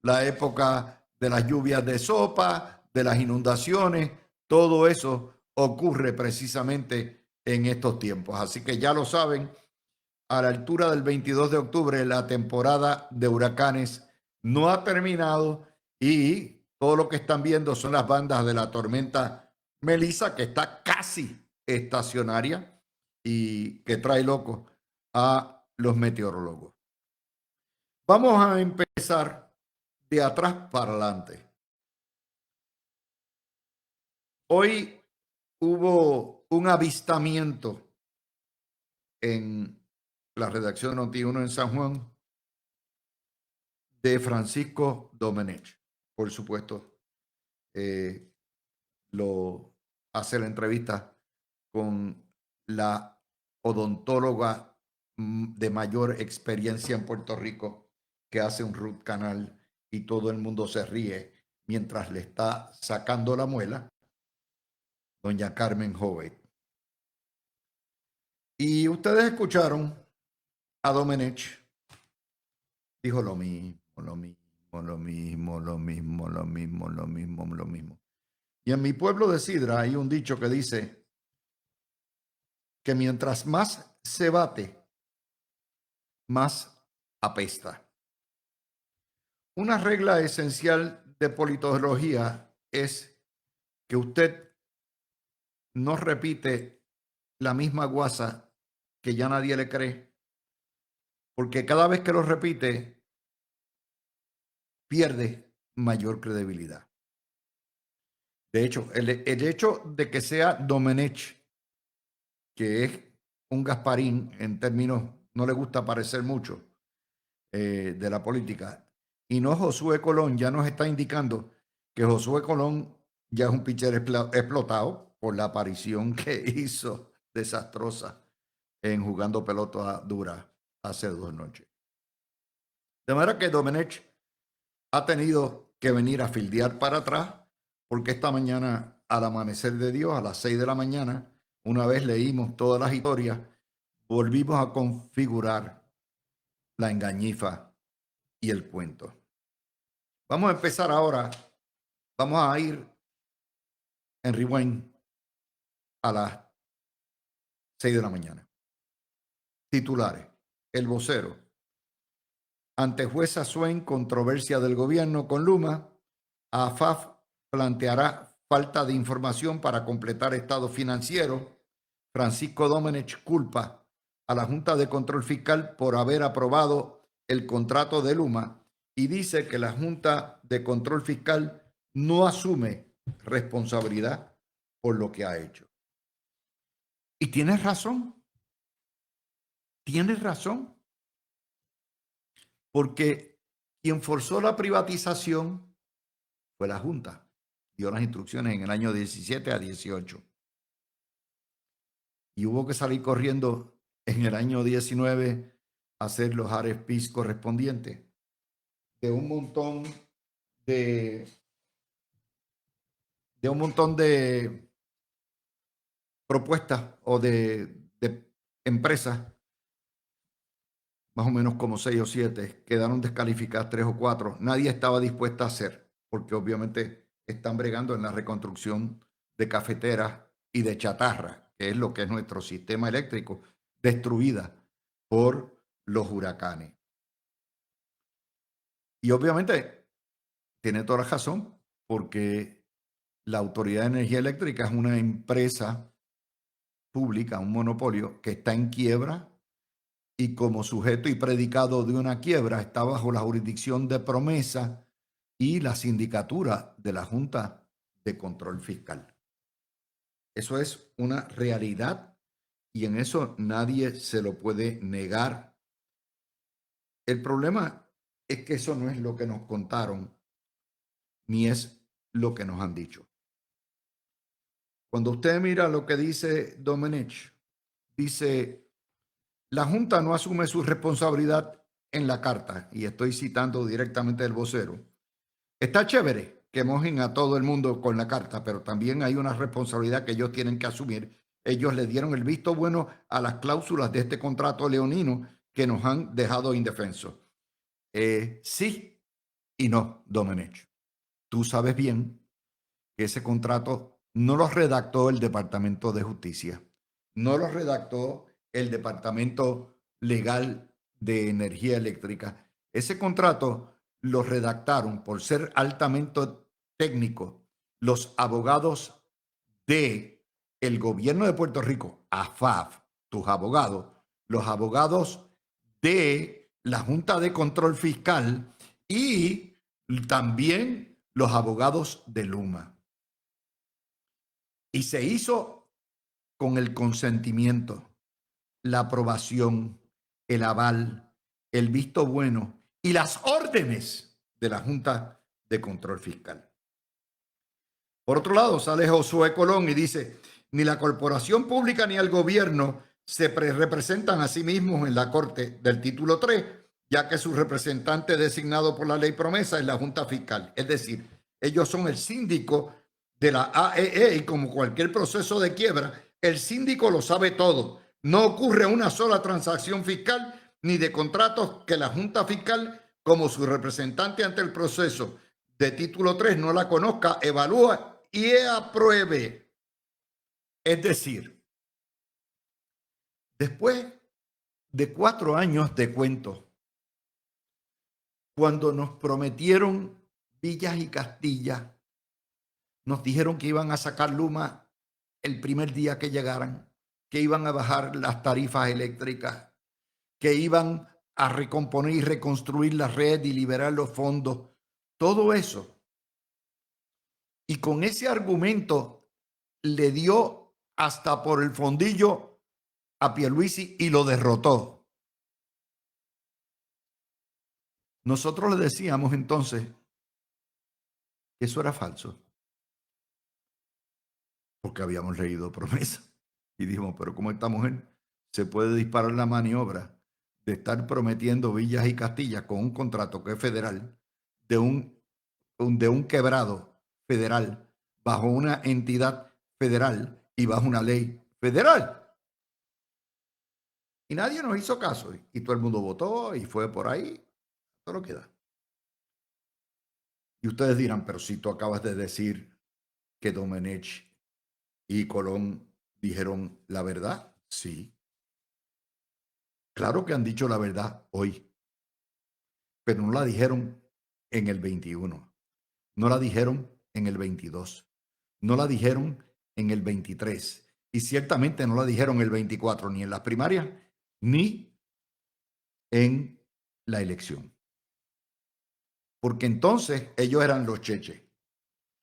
la época de las lluvias de sopa, de las inundaciones, todo eso ocurre precisamente en estos tiempos. Así que ya lo saben, a la altura del 22 de octubre la temporada de huracanes no ha terminado y todo lo que están viendo son las bandas de la tormenta Melissa, que está casi estacionaria y que trae loco a los meteorólogos. Vamos a empezar de atrás para adelante. Hoy hubo un avistamiento en la redacción de Noti1 en San Juan de Francisco Domenech. Por supuesto, lo hace la entrevista con la odontóloga de mayor experiencia en Puerto Rico que hace un root canal y todo el mundo se ríe mientras le está sacando la muela, doña Carmen Jovet. Y ustedes escucharon a Domenech, dijo lo mismo, lo mismo, lo mismo, lo mismo, lo mismo, lo mismo, lo mismo. Y en mi pueblo de Sidra hay un dicho que dice que mientras más se bate, más apesta. Una regla esencial de politología es que usted no repite la misma guasa que ya nadie le cree, porque cada vez que lo repite, pierde mayor credibilidad. De hecho, el hecho de que sea Domenech, que es un Gasparín en términos, no le gusta parecer mucho de la política, y no Josué Colón, ya nos está indicando que Josué Colón ya es un pitcher explotado por la aparición que hizo desastrosa en jugando pelota dura hace 2 noches. De manera que Domenech ha tenido que venir a fildear para atrás, porque esta mañana, al amanecer de Dios, a las 6 de la mañana, una vez leímos todas las historias, volvimos a configurar la engañifa y el cuento. Vamos a empezar ahora, vamos a ir en rewind a las 6 de la mañana. Titulares: El Vocero. Ante jueza Swain, controversia del gobierno con Luma. AFAF planteará falta de información para completar estado financiero. Francisco Domenech culpa a la Junta de Control Fiscal por haber aprobado el contrato de Luma y dice que la Junta de Control Fiscal no asume responsabilidad por lo que ha hecho. Y tienes razón. Tienes razón. Porque quien forzó la privatización fue la Junta. Dio las instrucciones en el año 17 a 18. Y hubo que salir corriendo en el año 19 a hacer los RFPs correspondientes de un montón de propuestas o de empresas, más o menos como 6 o 7, quedaron descalificadas 3 o 4. Nadie estaba dispuesta a hacer, porque obviamente están bregando en la reconstrucción de cafeteras y de chatarra, que es lo que es nuestro sistema eléctrico, destruida por los huracanes. Y obviamente tiene toda la razón, porque la Autoridad de Energía Eléctrica es una empresa pública, un monopolio que está en quiebra y como sujeto y predicado de una quiebra está bajo la jurisdicción de Promesa y la sindicatura de la Junta de Control Fiscal. Eso es una realidad y en eso nadie se lo puede negar. El problema es que eso no es lo que nos contaron ni es lo que nos han dicho. Cuando usted mira lo que dice Domenech, dice: la Junta no asume su responsabilidad en la carta, y estoy citando directamente del vocero. Está chévere que mojen a todo el mundo con la carta, pero también hay una responsabilidad que ellos tienen que asumir. Ellos le dieron el visto bueno a las cláusulas de este contrato leonino que nos han dejado indefensos. Sí, Y no, Domenech, tú sabes bien que ese contrato no lo redactó el Departamento de Justicia, no lo redactó el Departamento Legal de Energía Eléctrica. Ese contrato lo redactaron, por ser altamente técnico, los abogados de el gobierno de Puerto Rico, AFAF, tus abogados, los abogados de la Junta de Control Fiscal y también los abogados de Luma. Y se hizo con el consentimiento, la aprobación, el aval, el visto bueno y las órdenes de la Junta de Control Fiscal. Por otro lado, sale Josué Colón y dice, ni la corporación pública ni el gobierno se representan a sí mismos en la Corte del título 3, ya que su representante designado por la ley promesa es la Junta Fiscal. Es decir, ellos son el síndico de la AEE y como cualquier proceso de quiebra, el síndico lo sabe todo. No ocurre una sola transacción fiscal ni de contratos que la Junta Fiscal, como su representante ante el proceso de título 3, no la conozca, evalúa y apruebe. Es decir, después de 4 años de cuento, cuando nos prometieron villas y castillas, nos dijeron que iban a sacar Luma el primer día que llegaran, que iban a bajar las tarifas eléctricas, que iban a recomponer y reconstruir la red y liberar los fondos, todo eso. Y con ese argumento le dio hasta por el fondillo a Pierluisi y lo derrotó. Nosotros le decíamos entonces que eso era falso, porque habíamos leído promesa. Y dijimos, pero ¿cómo esta mujer se puede disparar la maniobra de estar prometiendo villas y castillas con un contrato que es federal, de un quebrado federal, bajo una entidad federal y bajo una ley federal? Y nadie nos hizo caso. Y todo el mundo votó y fue por ahí. Todo lo que da. Y ustedes dirán, pero si tú acabas de decir que Domenech y Colón dijeron la verdad. Sí. Claro que han dicho la verdad hoy. Pero no la dijeron en el 21. No la dijeron en el 22. No la dijeron en el 23. Y ciertamente no la dijeron en el 24, ni en las primarias, ni en la elección. Porque entonces ellos eran los cheches.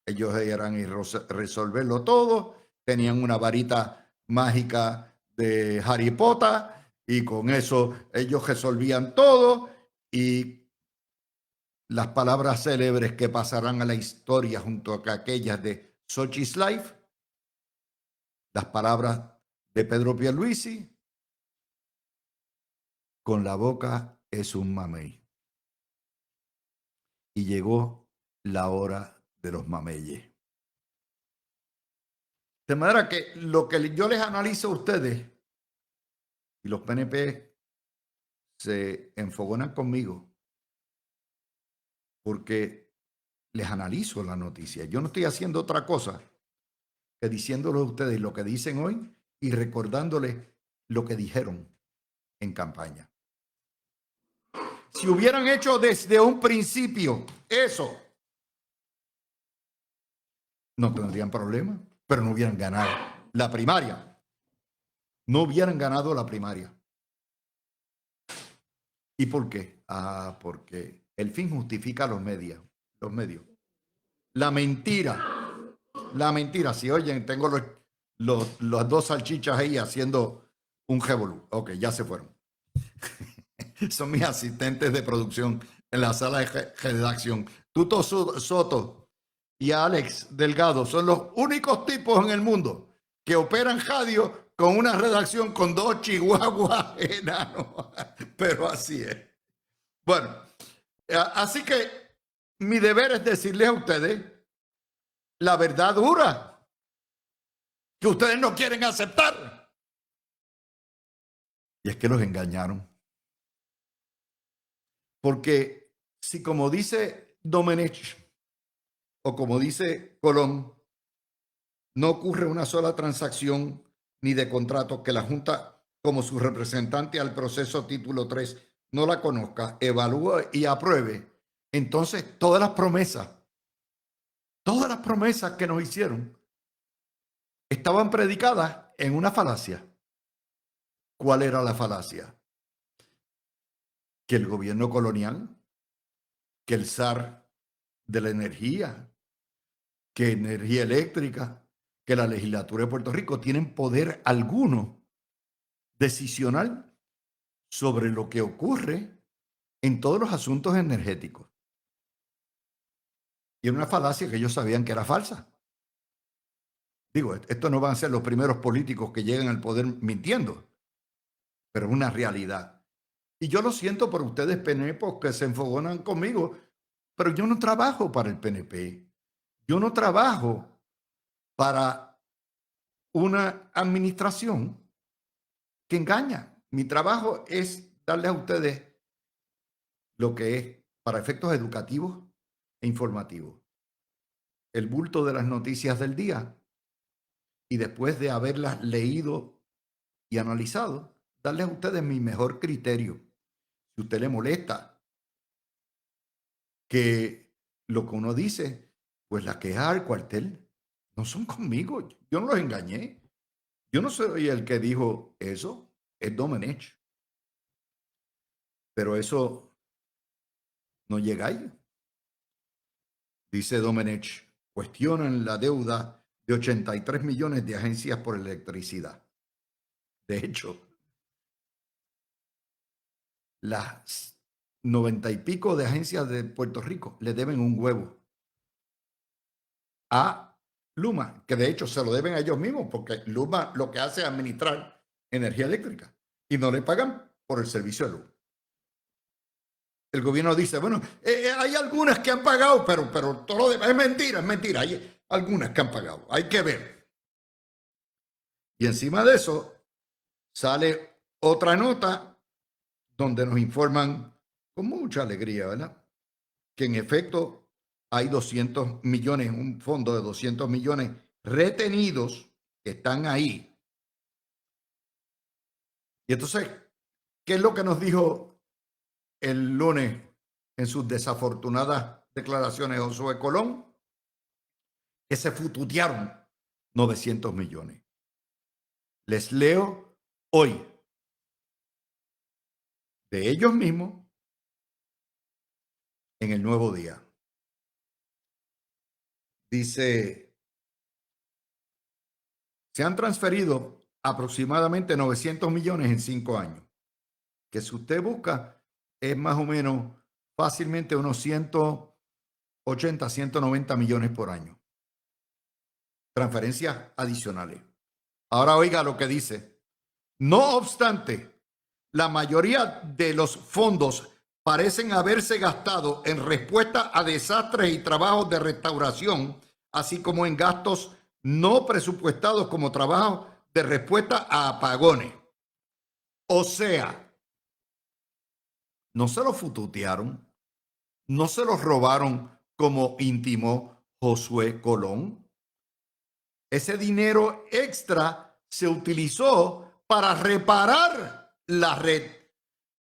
Ellos eran y resolverlo todo. Tenían una varita mágica de Harry Potter y con eso ellos resolvían todo. Y las palabras célebres que pasarán a la historia junto a aquellas de Sochi's Life, las palabras de Pedro Pierluisi, con la boca es un mamey. Y llegó la hora de los mameyes. De manera que lo que yo les analizo a ustedes, y los PNP se enfogonan conmigo, porque les analizo la noticia. Yo no estoy haciendo otra cosa que diciéndoles a ustedes lo que dicen hoy y recordándoles lo que dijeron en campaña. Si hubieran hecho desde un principio eso, no tendrían problema, pero no hubieran ganado la primaria. No hubieran ganado la primaria. ¿Y por qué? Porque el fin justifica los medios. La mentira. Si oyen, tengo los dos salchichas ahí haciendo un revolú. Ok, ya se fueron. Son mis asistentes de producción en la sala de redacción. Tuto Soto y Alex Delgado son los únicos tipos en el mundo que operan radio con una redacción con 2 chihuahuas enanos. Pero así es. Bueno, así que mi deber es decirles a ustedes la verdad dura que ustedes no quieren aceptar. Y es que los engañaron. Porque si, como dice Domenech, o como dice Colón, no ocurre una sola transacción ni de contrato que la Junta, como su representante al proceso título 3, no la conozca, evalúe y apruebe. Entonces, todas las promesas que nos hicieron estaban predicadas en una falacia. ¿Cuál era la falacia? Que el gobierno colonial, que el zar de la energía, que energía eléctrica, que la legislatura de Puerto Rico tienen poder alguno decisional sobre lo que ocurre en todos los asuntos energéticos. Y era una falacia que ellos sabían que era falsa. Digo, estos no van a ser los primeros políticos que llegan al poder mintiendo, pero es una realidad. Y yo lo siento por ustedes, PNP, que se enfogonan conmigo, pero yo no trabajo para el PNP. Yo no trabajo para una administración que engaña. Mi trabajo es darles a ustedes lo que es para efectos educativos e informativos. El bulto de las noticias del día, y después de haberlas leído y analizado, darles a ustedes mi mejor criterio. Si a usted le molesta que lo que uno dice, pues la queja al cuartel no son conmigo. Yo no los engañé. Yo no soy el que dijo eso, es Domenech. Pero eso no llega ahí. Dice Domenech, cuestionan la deuda de 83 millones de agencias por electricidad. De hecho, las 90 y pico de agencias de Puerto Rico le deben un huevo a Luma, que de hecho se lo deben a ellos mismos, porque Luma lo que hace es administrar energía eléctrica y no le pagan por el servicio de luz. El gobierno dice, bueno, hay algunas que han pagado, pero todo lo demás es mentira. Hay algunas que han pagado, hay que ver. Y encima de eso sale otra nota donde nos informan con mucha alegría, ¿verdad? Que en efecto hay 200 millones, un fondo de 200 millones retenidos que están ahí. Y entonces, ¿qué es lo que nos dijo el lunes en sus desafortunadas declaraciones Josué Colón? Que se fututearon 900 millones. Les leo hoy de ellos mismos en el Nuevo Día. Dice, se han transferido aproximadamente 900 millones en 5 años, que si usted busca es más o menos fácilmente unos 180, 190 millones por año. Transferencias adicionales. Ahora oiga lo que dice. No obstante, la mayoría de los fondos parecen haberse gastado en respuesta a desastres y trabajos de restauración, así como en gastos no presupuestados como trabajos de respuesta a apagones. O sea, no se los fututearon, no se los robaron como intimó Josué Colón. Ese dinero extra se utilizó para reparar la red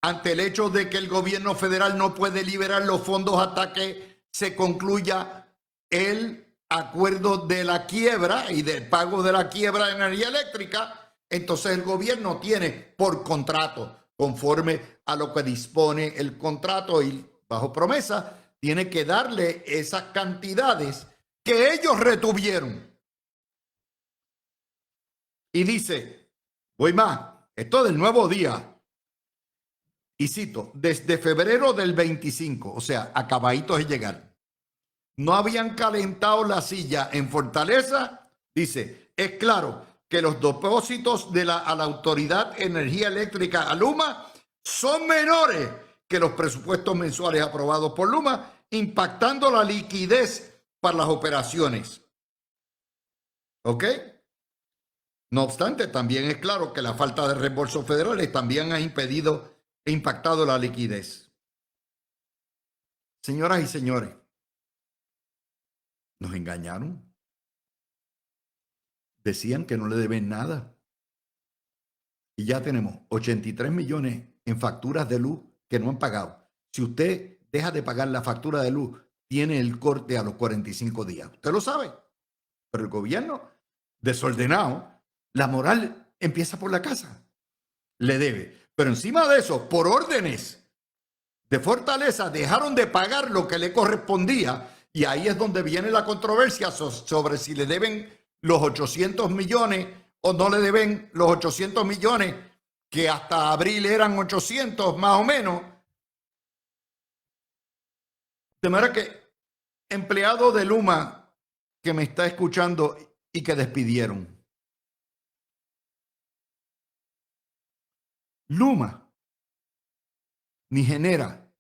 ante el hecho de que el gobierno federal no puede liberar los fondos hasta que se concluya el acuerdo de la quiebra y del pago de la quiebra de energía eléctrica. Entonces el gobierno tiene por contrato, conforme a lo que dispone el contrato y bajo promesa, tiene que darle esas cantidades que ellos retuvieron. Y dice, voy más, esto del Nuevo Día. Y cito, desde febrero del 25, o sea, acabaditos de llegar, no habían calentado la silla en Fortaleza. Dice, es claro que los depósitos a la Autoridad de Energía Eléctrica, a Luma, son menores que los presupuestos mensuales aprobados por Luma, impactando la liquidez para las operaciones. ¿Ok? No obstante, también es claro que la falta de reembolsos federales también ha impedido e impactado la liquidez. Señoras y señores, nos engañaron. Decían que no le deben nada. Y ya tenemos 83 millones en facturas de luz que no han pagado. Si usted deja de pagar la factura de luz, tiene el corte a los 45 días. Usted lo sabe. Pero el gobierno desordenado, la moral empieza por la casa. Le debe. Pero encima de eso, por órdenes de Fortaleza, dejaron de pagar lo que le correspondía. Y ahí es donde viene la controversia sobre si le deben los 800 millones o no le deben los 800 millones, que hasta abril eran 800 más o menos. De manera que, empleado de Luma que me está escuchando y que despidieron, Luma ni Genera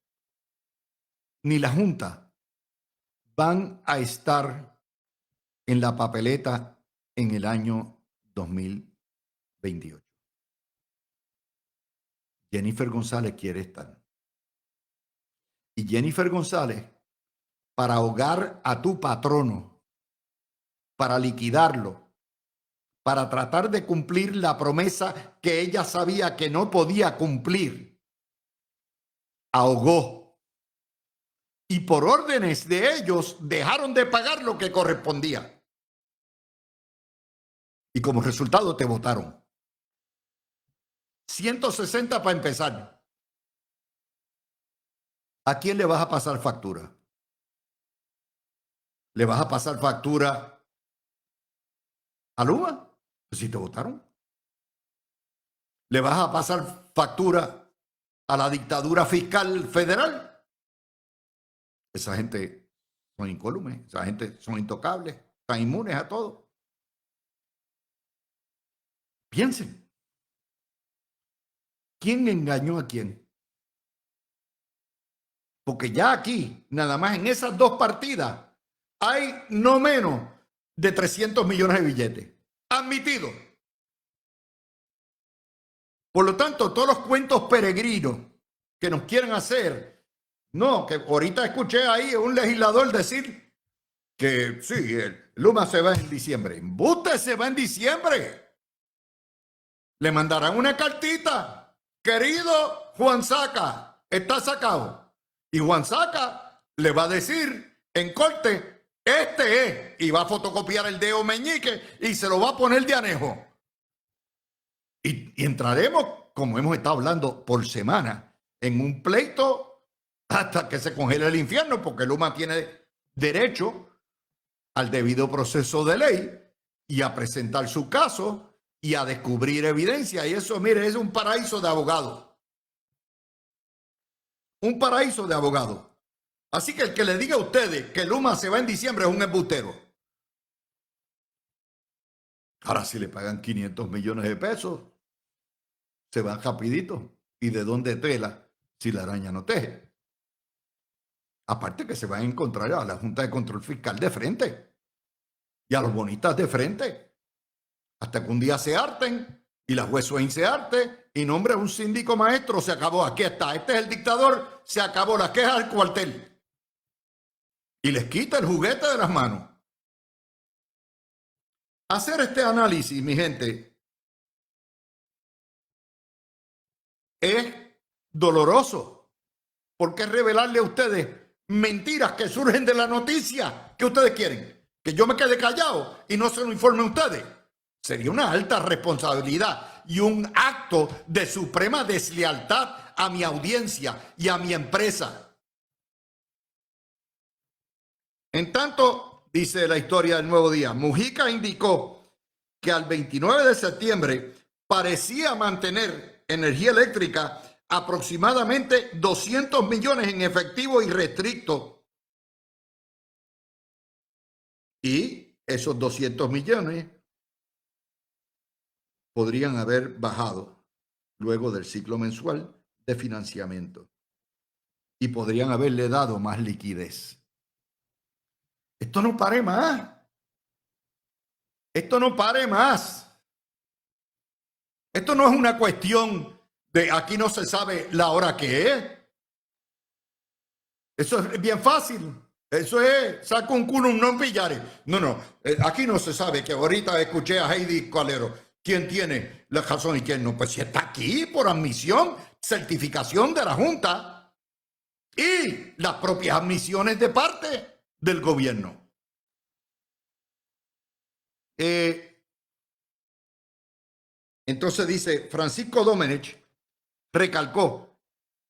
ni la Junta van a estar en la papeleta en el año 2028. Jennifer González quiere estar. Y Jennifer González, para ahogar a tu patrono, para liquidarlo, para tratar de cumplir la promesa que ella sabía que no podía cumplir, ahogó. Y por órdenes de ellos dejaron de pagar lo que correspondía. Y como resultado te votaron. 160 para empezar. ¿A quién le vas a pasar factura? ¿Le vas a pasar factura a Luma? Pues si te votaron. ¿Le vas a pasar factura a la dictadura fiscal federal? Esa gente son incólumes, esa gente son intocables, están inmunes a todo. Piensen. ¿Quién engañó a quién? Porque ya aquí, nada más en esas dos partidas, hay no menos de 300 millones de billetes. Admitido. Por lo tanto, todos los cuentos peregrinos que nos quieren hacer, no, que ahorita escuché ahí a un legislador decir que sí, el Luma se va en diciembre. ¡Embuste, se va en diciembre! Le mandarán una cartita. Querido Juan Saca, está sacado. Y Juan Saca le va a decir en corte, este es, y va a fotocopiar el dedo meñique y se lo va a poner de anejo. Y entraremos, como hemos estado hablando por semana, en un pleito hasta que se congele el infierno, porque Luma tiene derecho al debido proceso de ley y a presentar su caso y a descubrir evidencia. Y eso, mire, es un paraíso de abogados. Un paraíso de abogados. Así que el que le diga a ustedes que Luma se va en diciembre es un embustero. Ahora, si le pagan 500 millones de pesos, se van rapidito. ¿Y de dónde tela si la araña no teje? Aparte que se van a encontrar a la Junta de Control Fiscal de frente y a los bonistas de frente. Hasta que un día se harten y la juez Swain se harte y nombre a un síndico maestro. Se acabó, aquí está, este es el dictador, se acabó, la queja del cuartel. Y les quita el juguete de las manos. Hacer este análisis, mi gente, es doloroso, porque es revelarle a ustedes mentiras que surgen de la noticia. ¿Qué ustedes quieren? ¿Que yo me quede callado y no se lo informe a ustedes? Sería una alta responsabilidad y un acto de suprema deslealtad a mi audiencia y a mi empresa. En tanto, dice la historia del Nuevo Día, Mujica indicó que al 29 de septiembre parecía mantener energía eléctrica aproximadamente 200 millones en efectivo irrestricto. Y esos 200 millones podrían haber bajado luego del ciclo mensual de financiamiento y podrían haberle dado más liquidez. Esto no pare más. Esto no pare más. Esto no es una cuestión de aquí no se sabe la hora que es. Eso es bien fácil. Eso es, saca un culo, no pillare. No, aquí no se sabe, que ahorita escuché a Heidi Calero. ¿Quién tiene la razón y quién no? Pues si está aquí por admisión, certificación de la Junta y las propias admisiones de parte del gobierno. Entonces dice, Francisco Domenech recalcó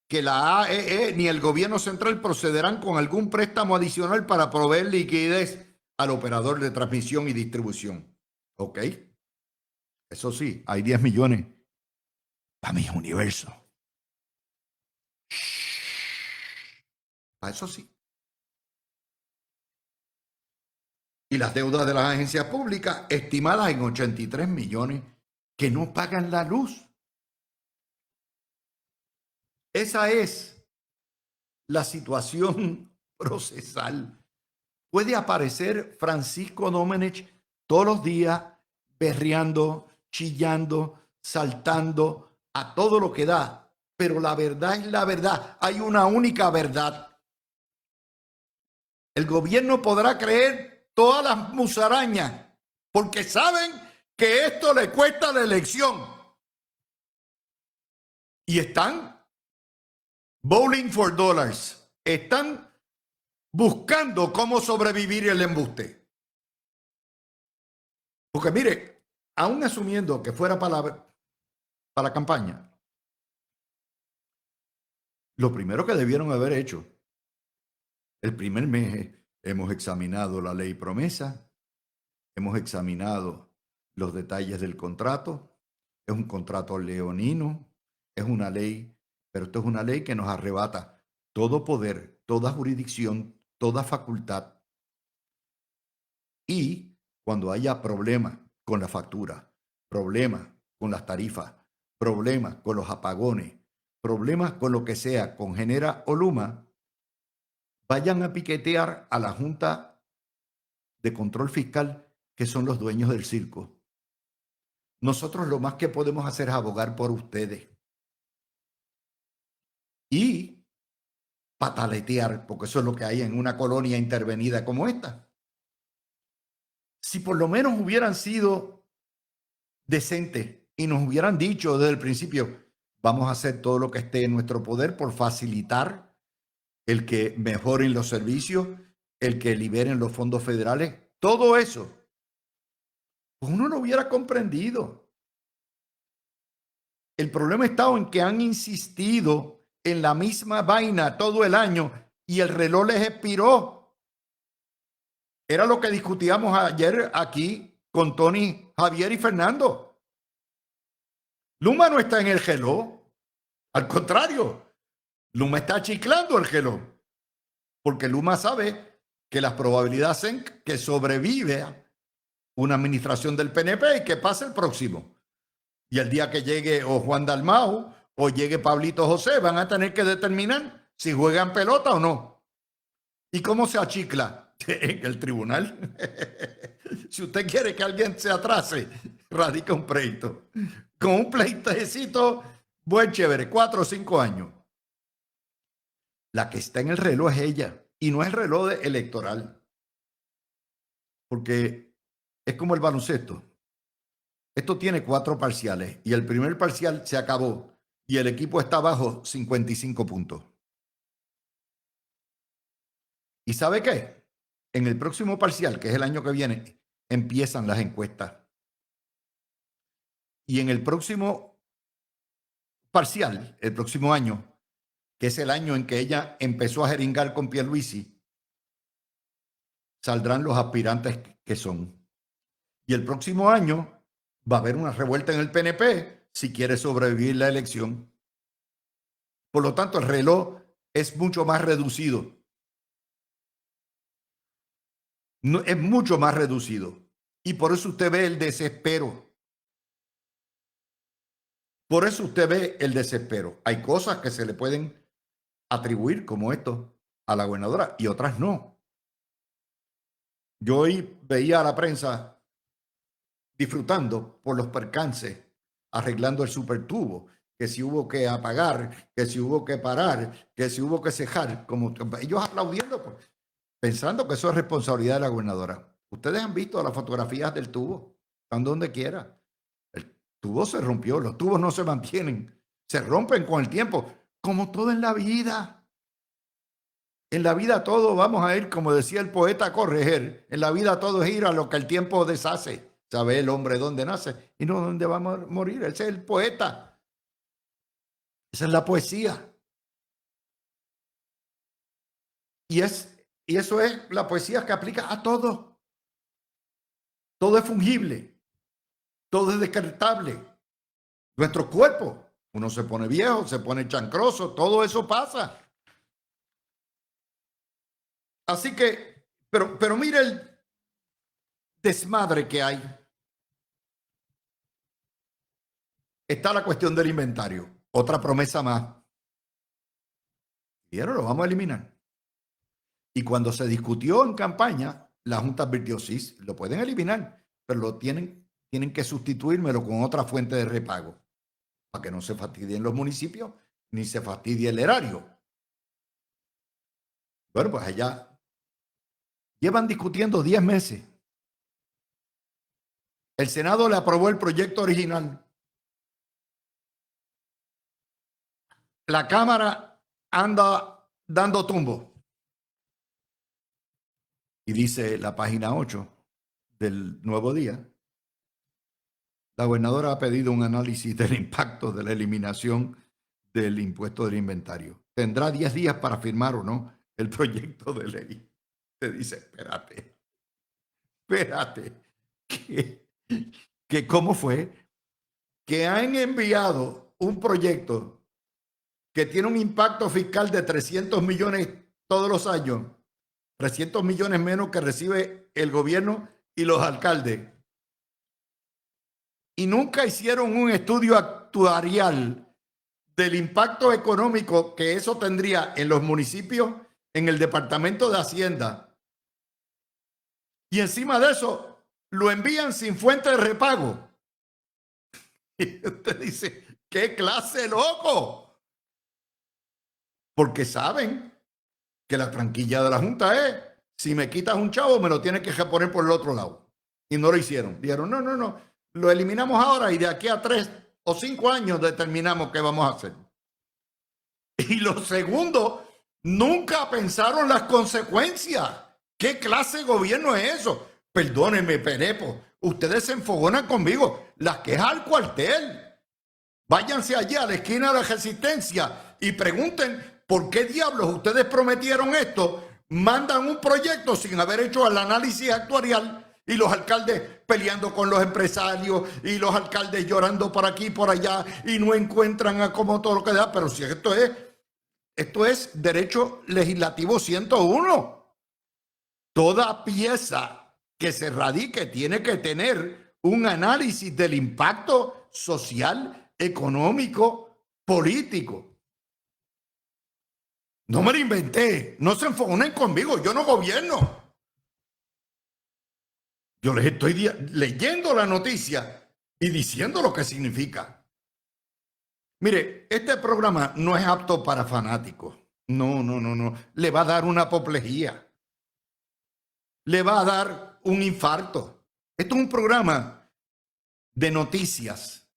que la AEE ni el gobierno central procederán con algún préstamo adicional para proveer liquidez al operador de transmisión y distribución. ¿Ok? Eso sí, hay 10 millones para mi universo. Eso sí. Y las deudas de las agencias públicas estimadas en 83 millones que no pagan la luz. Esa es la situación procesal. Puede aparecer Francisco Domenech todos los días berreando, chillando, saltando a todo lo que da. Pero la verdad es la verdad. Hay una única verdad. El gobierno podrá creer todas las musarañas porque saben que esto le cuesta la elección. Y están bowling for dollars. Están buscando cómo sobrevivir el embuste. Porque mire, aún asumiendo que fuera para la campaña, lo primero que debieron haber hecho, el primer mes, hemos examinado la ley promesa, hemos examinado los detalles del contrato, es un contrato leonino, es una ley, pero esto es una ley que nos arrebata todo poder, toda jurisdicción, toda facultad. Y cuando haya problemas con la factura, problemas con las tarifas, problemas con los apagones, problemas con lo que sea, con Genera o Luma, vayan a piquetear a la Junta de Control Fiscal, que son los dueños del circo. Nosotros lo más que podemos hacer es abogar por ustedes y pataletear, porque eso es lo que hay en una colonia intervenida como esta. Si por lo menos hubieran sido decentes y nos hubieran dicho desde el principio, vamos a hacer todo lo que esté en nuestro poder por facilitar el que mejoren los servicios, el que liberen los fondos federales, todo eso, pues uno lo hubiera comprendido. El problema está en que han insistido en la misma vaina todo el año y el reloj les expiró. Era lo que discutíamos ayer aquí con Tony, Javier y Fernando. Luma no está en el reloj. Al contrario, Luma está chiclando el reloj. Porque Luma sabe que las probabilidades en que sobrevive una administración del PNP y que pase el próximo. Y el día que llegue o Juan Dalmau o llegue Pablito José, van a tener que determinar si juegan pelota o no. ¿Y cómo se achicla? En el tribunal. Si usted quiere que alguien se atrase, radica un pleito. Con un pleitecito, buen chévere, 4 o 5 años. La que está en el reloj es ella y no es el reloj electoral. Porque es como el baloncesto. Esto tiene 4 parciales y el primer parcial se acabó y el equipo está bajo 55 puntos. ¿Y sabe qué? En el próximo parcial, que es el año que viene, empiezan las encuestas. Y en el próximo parcial, el próximo año, que es el año en que ella empezó a jeringar con Pierluisi, saldrán los aspirantes que son. Y el próximo año va a haber una revuelta en el PNP si quiere sobrevivir la elección. Por lo tanto, el reloj es mucho más reducido. No, es mucho más reducido. Y por eso usted ve el desespero. Por eso usted ve el desespero. Hay cosas que se le pueden atribuir como esto a la gobernadora y otras no. Yo hoy veía a la prensa disfrutando por los percances, arreglando el supertubo. que si hubo que apagar, que si hubo que parar, que si hubo que cejar, como ellos aplaudiendo, pues, pensando que eso es responsabilidad de la gobernadora. Ustedes han visto las fotografías del tubo, están donde quiera. El tubo se rompió, los tubos no se mantienen, se rompen con el tiempo, como todo en la vida. En la vida todo vamos a ir, como decía el poeta Correger, en la vida todo es ir a lo que el tiempo deshace. Sabe el hombre dónde nace y no dónde va a morir. Ese es el poeta. Esa es la poesía. Y eso es la poesía que aplica a todo. Todo es fungible. Todo es descartable. Nuestro cuerpo, uno se pone viejo, se pone chancroso, todo eso pasa. Así que, pero mire el desmadre que hay. Está la cuestión del inventario. Otra promesa más. Y ahora lo vamos a eliminar. Y cuando se discutió en campaña, la Junta advirtió, sí, lo pueden eliminar, pero lo tienen que sustituírmelo con otra fuente de repago, para que no se fastidien los municipios, ni se fastidie el erario. Bueno, pues allá llevan discutiendo 10 meses. El Senado le aprobó el proyecto original. La Cámara anda dando tumbo. Y dice la página 8 del Nuevo Día, la gobernadora ha pedido un análisis del impacto de la eliminación del impuesto del inventario. Tendrá 10 días para firmar o no el proyecto de ley. Te dice, espérate, que cómo fue que han enviado un proyecto que tiene un impacto fiscal de 300 millones todos los años, 300 millones menos que recibe el gobierno y los alcaldes. Y nunca hicieron un estudio actuarial del impacto económico que eso tendría en los municipios, en el Departamento de Hacienda. Y encima de eso, lo envían sin fuente de repago. Y usted dice, ¿qué clase de loco? Porque saben que la tranquilla de la Junta es, si me quitas un chavo, me lo tienes que reponer por el otro lado. Y no lo hicieron. Dijeron, no, lo eliminamos ahora y de aquí a 3 o 5 años determinamos qué vamos a hacer. Y lo segundo, nunca pensaron las consecuencias. ¿Qué clase de gobierno es eso? Perdónenme, Penepo, ustedes se enfogonan conmigo. Las quejas al cuartel. Váyanse allá a la esquina de la Resistencia y pregunten por qué diablos ustedes prometieron esto, mandan un proyecto sin haber hecho el análisis actuarial y los alcaldes peleando con los empresarios y los alcaldes llorando por aquí y por allá y no encuentran a cómo todo lo que da. Pero si esto es derecho legislativo 101. Toda pieza que se radique tiene que tener un análisis del impacto social, económico, político. No me lo inventé, no se enfoquen conmigo, yo no gobierno. Yo les estoy leyendo la noticia y diciendo lo que significa. Mire, este programa no es apto para fanáticos. No. Le va a dar una apoplejía. Le va a dar un infarto. Esto es un programa de noticias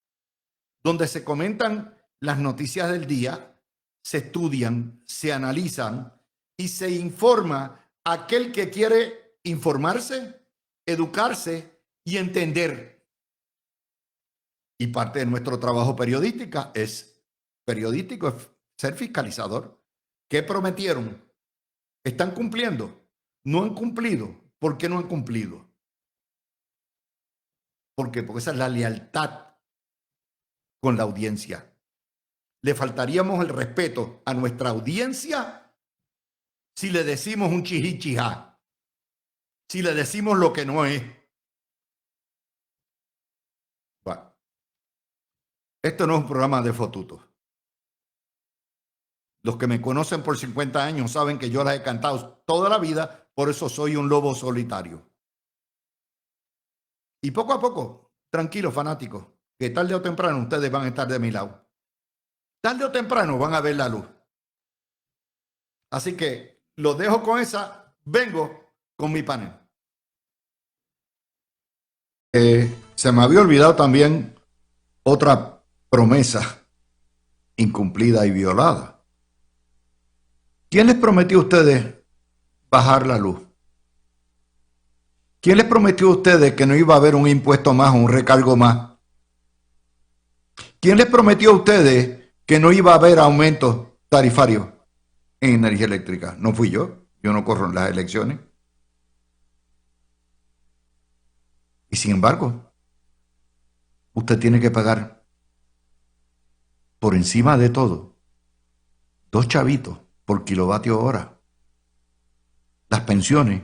donde se comentan las noticias del día, se estudian, se analizan y se informa a aquel que quiere informarse, educarse y entender. Y parte de nuestro trabajo periodístico es ser fiscalizador. ¿Qué prometieron? ¿Están cumpliendo? ¿No han cumplido? ¿Por qué no han cumplido? ¿Por qué? Porque esa es la lealtad con la audiencia. Le faltaríamos el respeto a nuestra audiencia si le decimos un chihichijá, si le decimos lo que no es. Bueno, esto no es un programa de fotutos. Los que me conocen por 50 años saben que yo las he cantado toda la vida, por eso soy un lobo solitario. Y poco a poco, tranquilos fanáticos, que tarde o temprano ustedes van a estar de mi lado. tarde o temprano van a ver la luz. Así que los dejo con esa, vengo con mi panel. Se me había olvidado también otra promesa incumplida y violada. ¿Quién les prometió a ustedes bajar la luz? ¿Quién les prometió a ustedes que no iba a haber un impuesto más o un recargo más? ¿Quién les prometió a ustedes que no iba a haber aumentos tarifarios en energía eléctrica? No fui yo no corro en las elecciones. Y sin embargo, usted tiene que pagar por encima de todo 2 chavitos por kilovatio hora las pensiones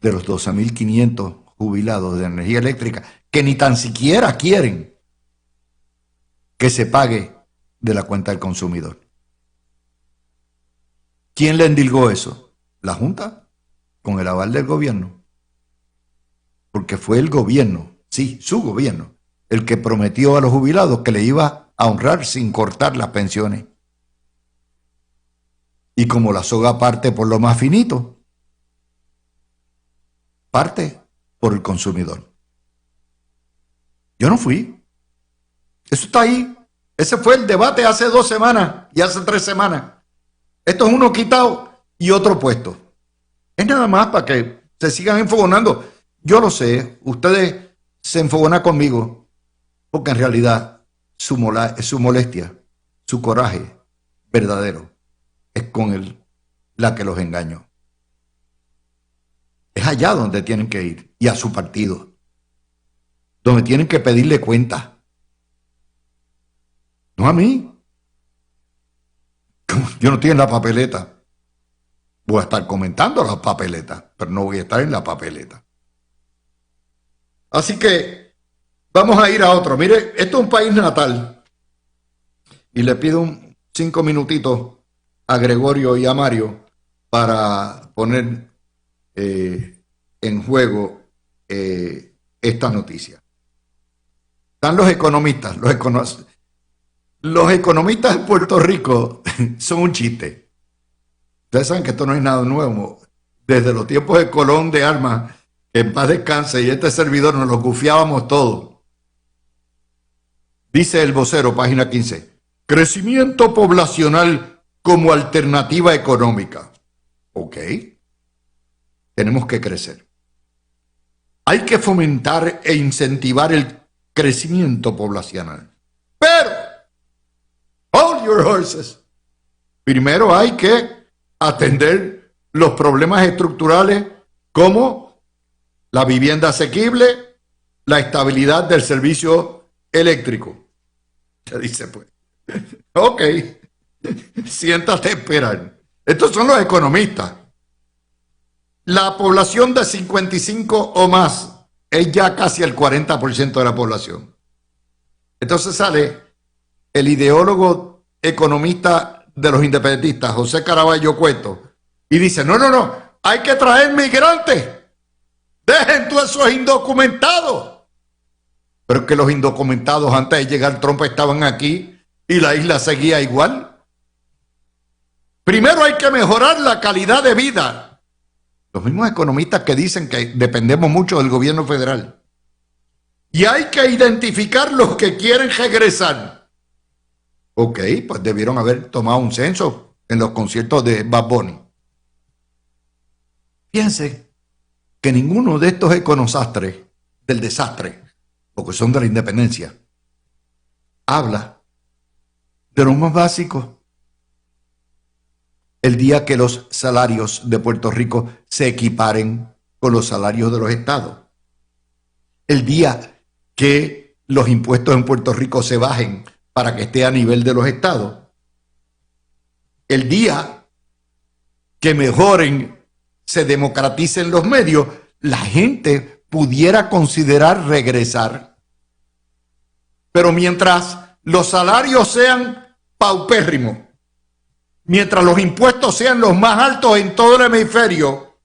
de los 12.500 jubilados de energía eléctrica que ni tan siquiera quieren que se pague de la cuenta del consumidor. ¿Quién le endilgó eso? La Junta, con el aval del gobierno. Porque fue el gobierno, sí, su gobierno, el que prometió a los jubilados que le iba a honrar sin cortar las pensiones. Y como la soga parte por lo más finito, parte por el consumidor. Yo no fui. Eso está ahí. Ese fue el debate hace 2 semanas y hace 3 semanas. Esto es uno quitado y otro puesto. Es nada más para que se sigan enfogonando. Yo lo sé, ustedes se enfogonan conmigo, porque en realidad su molestia, su coraje verdadero es con la que los engañó. Es allá donde tienen que ir, y a su partido, donde tienen que pedirle cuenta. No a mí. Yo no estoy en la papeleta. Voy a estar comentando las papeletas, pero no voy a estar en la papeleta. Así que vamos a ir a otro. Mire, esto es un país natal. Y le pido 5 minutitos a Gregorio y a Mario para poner en juego esta noticia. Están los economistas. Los economistas de Puerto Rico son un chiste. Ustedes saben que esto no es nada nuevo. Desde los tiempos de Colón de Armas, en paz descanse, y este servidor nos lo gufiábamos todo. Dice el vocero, página 15. Crecimiento poblacional como alternativa económica. Ok. Tenemos que crecer. Hay que fomentar e incentivar el crecimiento poblacional. Pero, hold your horses. Primero hay que atender los problemas estructurales como la vivienda asequible, la estabilidad del servicio eléctrico. Ya dice pues, ok, siéntate a esperar. Estos son los economistas. La población de 55 o más es ya casi el 40% de la población. Entonces sale el ideólogo economista de los independentistas, José Caraballo Cueto, y dice, no, hay que traer migrantes. Dejen todos esos indocumentados. Pero es que los indocumentados antes de llegar Trump estaban aquí y la isla seguía igual. Primero hay que mejorar la calidad de vida. Los mismos economistas que dicen que dependemos mucho del gobierno federal. Y hay que identificar los que quieren regresar. Ok, pues debieron haber tomado un censo en los conciertos de Bad Bunny. Fíjense que ninguno de estos econosastres del desastre, porque son de la independencia, habla de lo más básico. El día que los salarios de Puerto Rico se equiparen con los salarios de los estados. El día que los impuestos en Puerto Rico se bajen para que esté a nivel de los estados. El día que mejoren, se democraticen los medios, la gente pudiera considerar regresar. Pero mientras los salarios sean paupérrimos, mientras los impuestos sean los más altos en todo el hemisferio,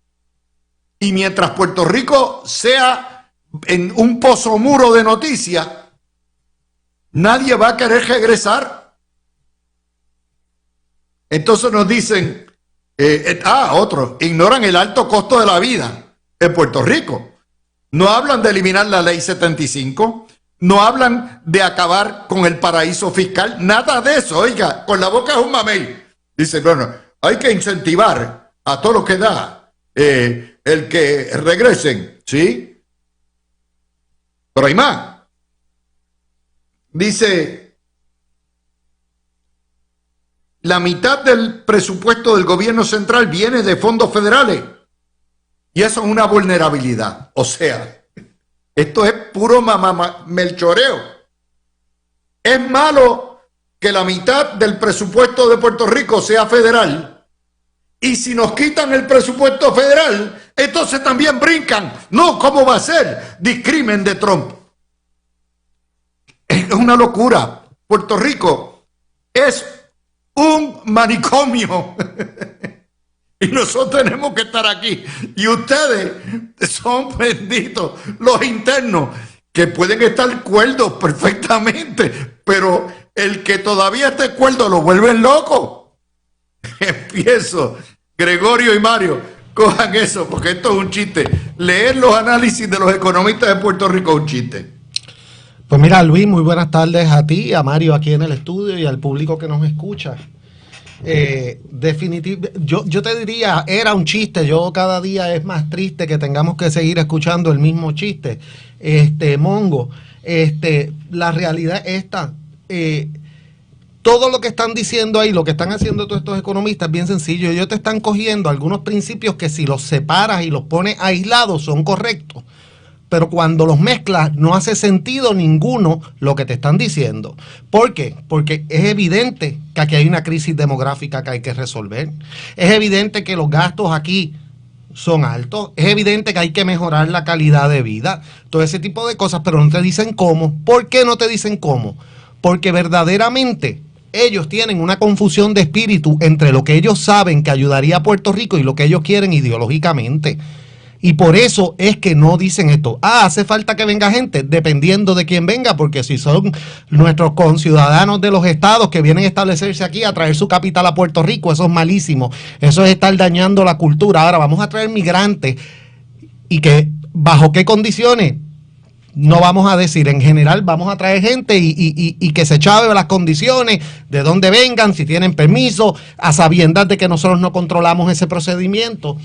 y mientras Puerto Rico sea en un pozo muro de noticias, nadie va a querer regresar. Entonces nos dicen, otro, ignoran el alto costo de la vida en Puerto Rico. No hablan de eliminar la ley 75, no hablan de acabar con el paraíso fiscal, nada de eso. Oiga, con la boca es un mamey. Dicen, bueno, hay que incentivar a todo lo que da el que regresen, ¿sí? Pero hay más. Dice, la mitad del presupuesto del gobierno central viene de fondos federales. Y eso es una vulnerabilidad. O sea, esto es puro melchoreo. Es malo que la mitad del presupuesto de Puerto Rico sea federal. Y si nos quitan el presupuesto federal, entonces también brincan. No, ¿cómo va a ser? Discrimen de Trump. Es una locura. Puerto Rico es un manicomio. Y nosotros tenemos que estar aquí. Y ustedes son benditos, los internos, que pueden estar cuerdos perfectamente, pero el que todavía esté cuerdo lo vuelven loco. Empiezo. Gregorio y Mario, cojan eso, porque esto es un chiste. Leer los análisis de los economistas de Puerto Rico es un chiste. Pues mira, Luis, muy buenas tardes a ti, a Mario aquí en el estudio y al público que nos escucha. Definitivamente, yo te diría, era un chiste. Yo cada día es más triste que tengamos que seguir escuchando el mismo chiste. Mongo, la realidad es esta. Todo lo que están diciendo ahí, lo que están haciendo todos estos economistas es bien sencillo. Ellos te están cogiendo algunos principios que si los separas y los pones aislados son correctos, pero cuando los mezclas no hace sentido ninguno lo que te están diciendo. ¿Por qué? Porque es evidente que aquí hay una crisis demográfica que hay que resolver. Es evidente que los gastos aquí son altos. Es evidente que hay que mejorar la calidad de vida. Todo ese tipo de cosas, pero no te dicen cómo. ¿Por qué no te dicen cómo? Porque verdaderamente ellos tienen una confusión de espíritu entre lo que ellos saben que ayudaría a Puerto Rico y lo que ellos quieren ideológicamente. Y por eso es que no dicen esto. Hace falta que venga gente, dependiendo de quién venga, porque si son nuestros conciudadanos de los estados que vienen a establecerse aquí, a traer su capital a Puerto Rico, eso es malísimo. Eso es estar dañando la cultura. Ahora vamos a traer migrantes y que bajo qué condiciones no vamos a decir. En general vamos a traer gente y que se chave las condiciones, de dónde vengan, si tienen permiso, a sabiendas de que nosotros no controlamos ese procedimiento.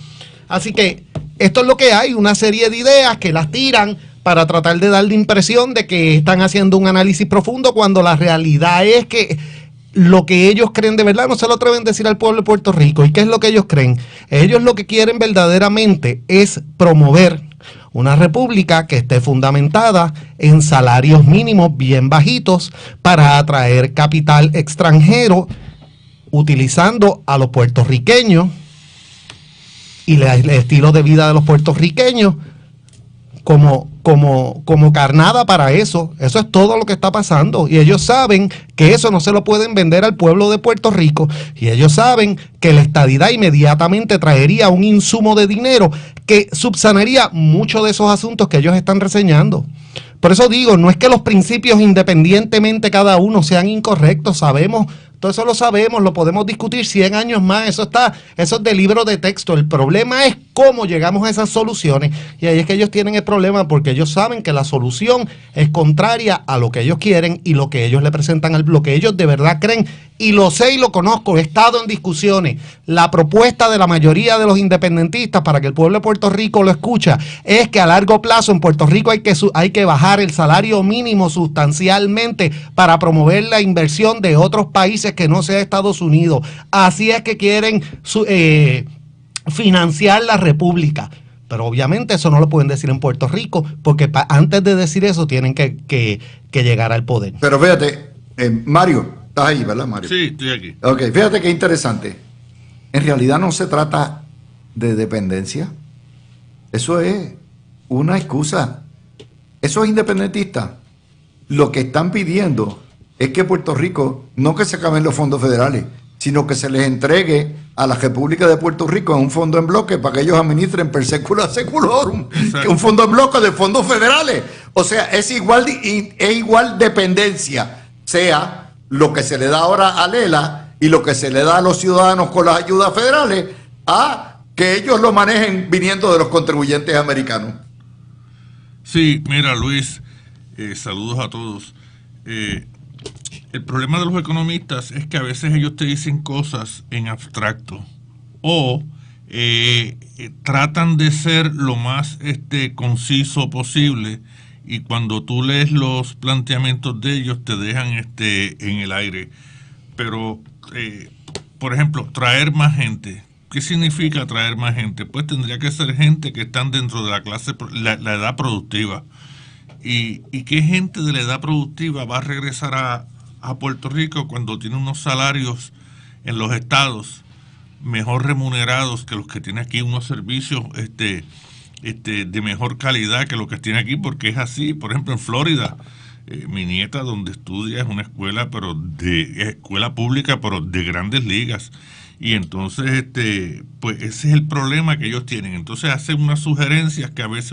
Así que esto es lo que hay, una serie de ideas que las tiran para tratar de dar la impresión de que están haciendo un análisis profundo, cuando la realidad es que lo que ellos creen de verdad no se lo atreven a decir al pueblo de Puerto Rico. ¿Y qué es lo que ellos creen? Ellos lo que quieren verdaderamente es promover una república que esté fundamentada en salarios mínimos bien bajitos para atraer capital extranjero, utilizando a los puertorriqueños y el estilo de vida de los puertorriqueños como carnada para eso. Eso es todo lo que está pasando. Y ellos saben que eso no se lo pueden vender al pueblo de Puerto Rico. Y ellos saben que la estadidad inmediatamente traería un insumo de dinero que subsanaría muchos de esos asuntos que ellos están reseñando. Por eso digo, no es que los principios independientemente cada uno sean incorrectos. Sabemos, todo eso lo sabemos, lo podemos discutir 100 años más, eso es de libro de texto. El problema es cómo llegamos a esas soluciones, y ahí es que ellos tienen el problema, porque ellos saben que la solución es contraria a lo que ellos quieren y lo que ellos le presentan, lo que ellos de verdad creen. Y lo sé y lo conozco, he estado en discusiones. La propuesta de la mayoría de los independentistas, para que el pueblo de Puerto Rico lo escucha, es que a largo plazo en Puerto Rico hay que bajar el salario mínimo sustancialmente para promover la inversión de otros países que no sea Estados Unidos. Así es que quieren financiar la república. Pero obviamente eso no lo pueden decir en Puerto Rico, porque antes de decir eso tienen que llegar al poder. Pero fíjate, Mario, estás ahí, ¿verdad, Mario? Sí, estoy aquí. Ok, fíjate qué interesante. En realidad no se trata de dependencia. Eso es una excusa. Esos independentistas lo que están pidiendo es que Puerto Rico, no que se acaben los fondos federales, sino que se les entregue a la República de Puerto Rico un fondo en bloque para que ellos administren per secula seculorum, que un fondo en bloque de fondos federales. O sea, es igual dependencia, sea lo que se le da ahora a Lela y lo que se le da a los ciudadanos con las ayudas federales a que ellos lo manejen viniendo de los contribuyentes americanos. Sí, mira, Luis, saludos a todos. El problema de los economistas es que a veces ellos te dicen cosas en abstracto o tratan de ser lo más conciso posible, y cuando tú lees los planteamientos de ellos te dejan en el aire. Pero, por ejemplo, traer más gente. ¿Qué significa traer más gente? Pues tendría que ser gente que están dentro de la clase, la edad productiva. ¿Y qué gente de la edad productiva va a regresar a Puerto Rico cuando tiene unos salarios en los estados mejor remunerados que los que tiene aquí, unos servicios de mejor calidad que los que tiene aquí? Porque es así. Por ejemplo, en Florida, mi nieta donde estudia es una escuela, pero escuela pública, pero de grandes ligas. Y entonces, pues ese es el problema que ellos tienen. Entonces hacen unas sugerencias que a veces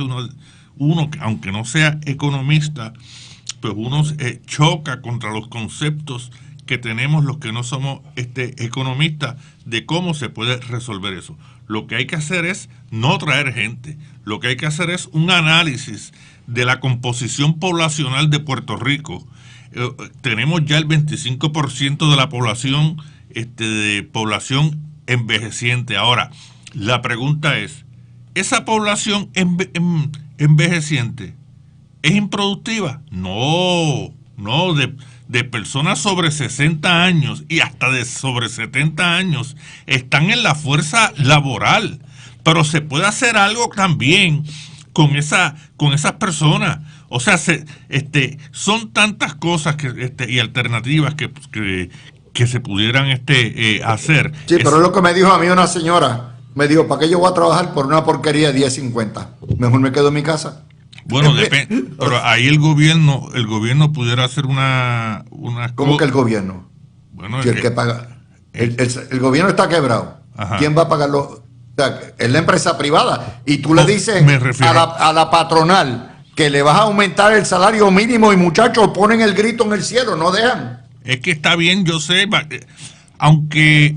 uno, aunque no sea economista, pues uno choca contra los conceptos que tenemos los que no somos economistas de cómo se puede resolver eso. Lo que hay que hacer es no traer gente. Lo que hay que hacer es un análisis de la composición poblacional de Puerto Rico. Tenemos ya el 25% de la población de población envejeciente. Ahora, la pregunta es, ¿esa población envejeciente es improductiva? No, de personas sobre 60 años y hasta de sobre 70 años están en la fuerza laboral, pero se puede hacer algo también con esas personas. O sea, son tantas cosas y alternativas que se pudieran hacer. Sí, pero es lo que me dijo a mí una señora. Me dijo, ¿para qué yo voy a trabajar por una porquería de 10.50? Mejor me quedo en mi casa. Bueno, depende, pero ahí el gobierno pudiera hacer una ¿Cómo que el gobierno? Bueno, si el que paga, el gobierno está quebrado. Ajá. ¿Quién va a pagarlo? O sea, es la empresa privada. Y tú le dices a la patronal que le vas a aumentar el salario mínimo y muchachos ponen el grito en el cielo, no dejan. Es que está bien, yo sé, aunque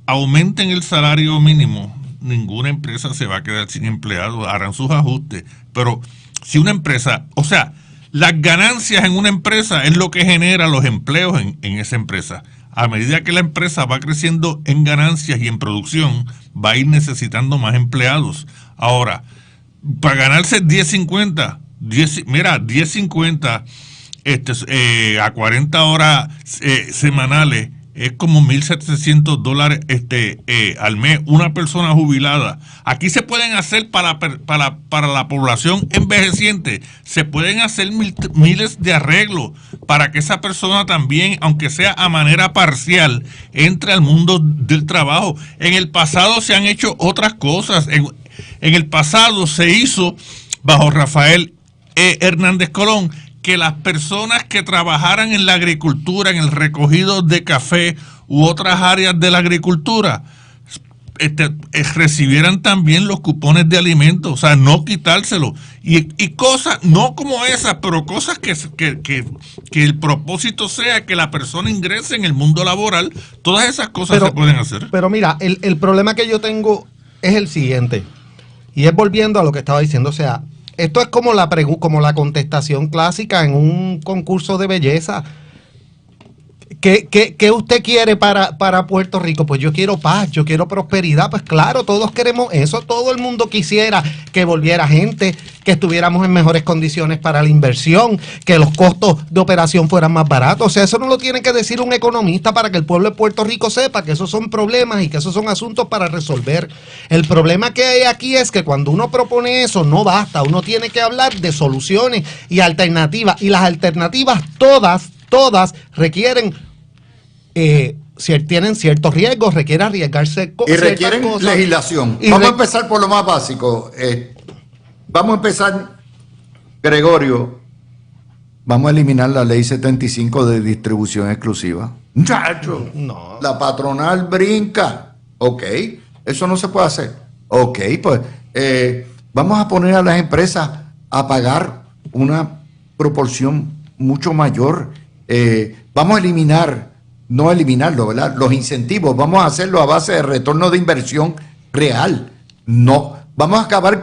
aumenten el salario mínimo, ninguna empresa se va a quedar sin empleados, harán sus ajustes. Pero si una empresa, o sea, las ganancias en una empresa es lo que genera los empleos en esa empresa. A medida que la empresa va creciendo en ganancias y en producción, va a ir necesitando más empleados. Ahora, para ganarse 10.50, mira, 10.50 a 40 horas semanales, es como $1,700 al mes, una persona jubilada. Aquí se pueden hacer para la población envejeciente, se pueden hacer miles de arreglos para que esa persona también, aunque sea a manera parcial, entre al mundo del trabajo. En el pasado se han hecho otras cosas. En el pasado se hizo, bajo Rafael Hernández Colón, que las personas que trabajaran en la agricultura, en el recogido de café u otras áreas de la agricultura, recibieran también los cupones de alimentos, o sea, no quitárselo. Y cosas, no como esas, pero cosas que el propósito sea que la persona ingrese en el mundo laboral. Todas esas cosas se pueden hacer. Pero mira, el problema que yo tengo es el siguiente, y es volviendo a lo que estaba diciendo, o sea, esto es como la contestación clásica en un concurso de belleza. ¿Qué usted quiere para Puerto Rico? Pues yo quiero paz, yo quiero prosperidad. Pues claro, todos queremos eso. Todo el mundo quisiera que volviera gente, que estuviéramos en mejores condiciones para la inversión, que los costos de operación fueran más baratos. O sea, eso no lo tiene que decir un economista para que el pueblo de Puerto Rico sepa que esos son problemas y que esos son asuntos para resolver. El problema que hay aquí es que cuando uno propone eso, no basta. Uno tiene que hablar de soluciones y alternativas. Y las alternativas todas requieren, tienen ciertos riesgos, requieren arriesgarse y requieren cosas. Legislación. Vamos a empezar por lo más básico. Vamos a empezar, Gregorio. Vamos a eliminar la ley 75 de distribución exclusiva. Muchacho, no. La patronal brinca. Ok, eso no se puede hacer. Ok, pues vamos a poner a las empresas a pagar una proporción mucho mayor. Vamos a eliminar no eliminarlo, ¿verdad? Los incentivos, vamos a hacerlo a base de retorno de inversión real. No, vamos a acabar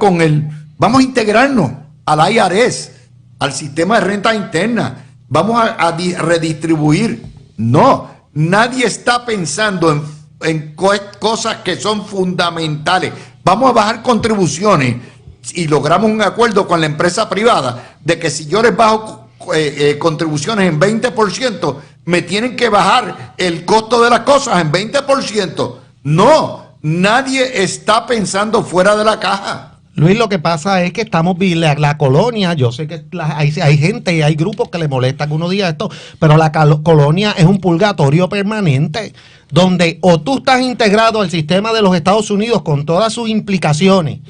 vamos a integrarnos al IRS, al sistema de renta interna, vamos a redistribuir. No, nadie está pensando en cosas que son fundamentales. Vamos a bajar contribuciones y logramos un acuerdo con la empresa privada de que si yo les bajo contribuciones en 20%, me tienen que bajar el costo de las cosas en 20%. No, nadie está pensando fuera de la caja. Luis, lo que pasa es que estamos la colonia, yo sé que hay gente y hay grupos que le molesta que uno diga esto, pero la colonia es un purgatorio permanente, donde o tú estás integrado al sistema de los Estados Unidos con todas sus implicaciones,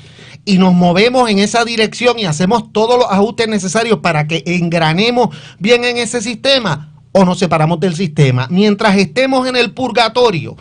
y nos movemos en esa dirección y hacemos todos los ajustes necesarios para que engranemos bien en ese sistema, o nos separamos del sistema. Mientras estemos en el purgatorio,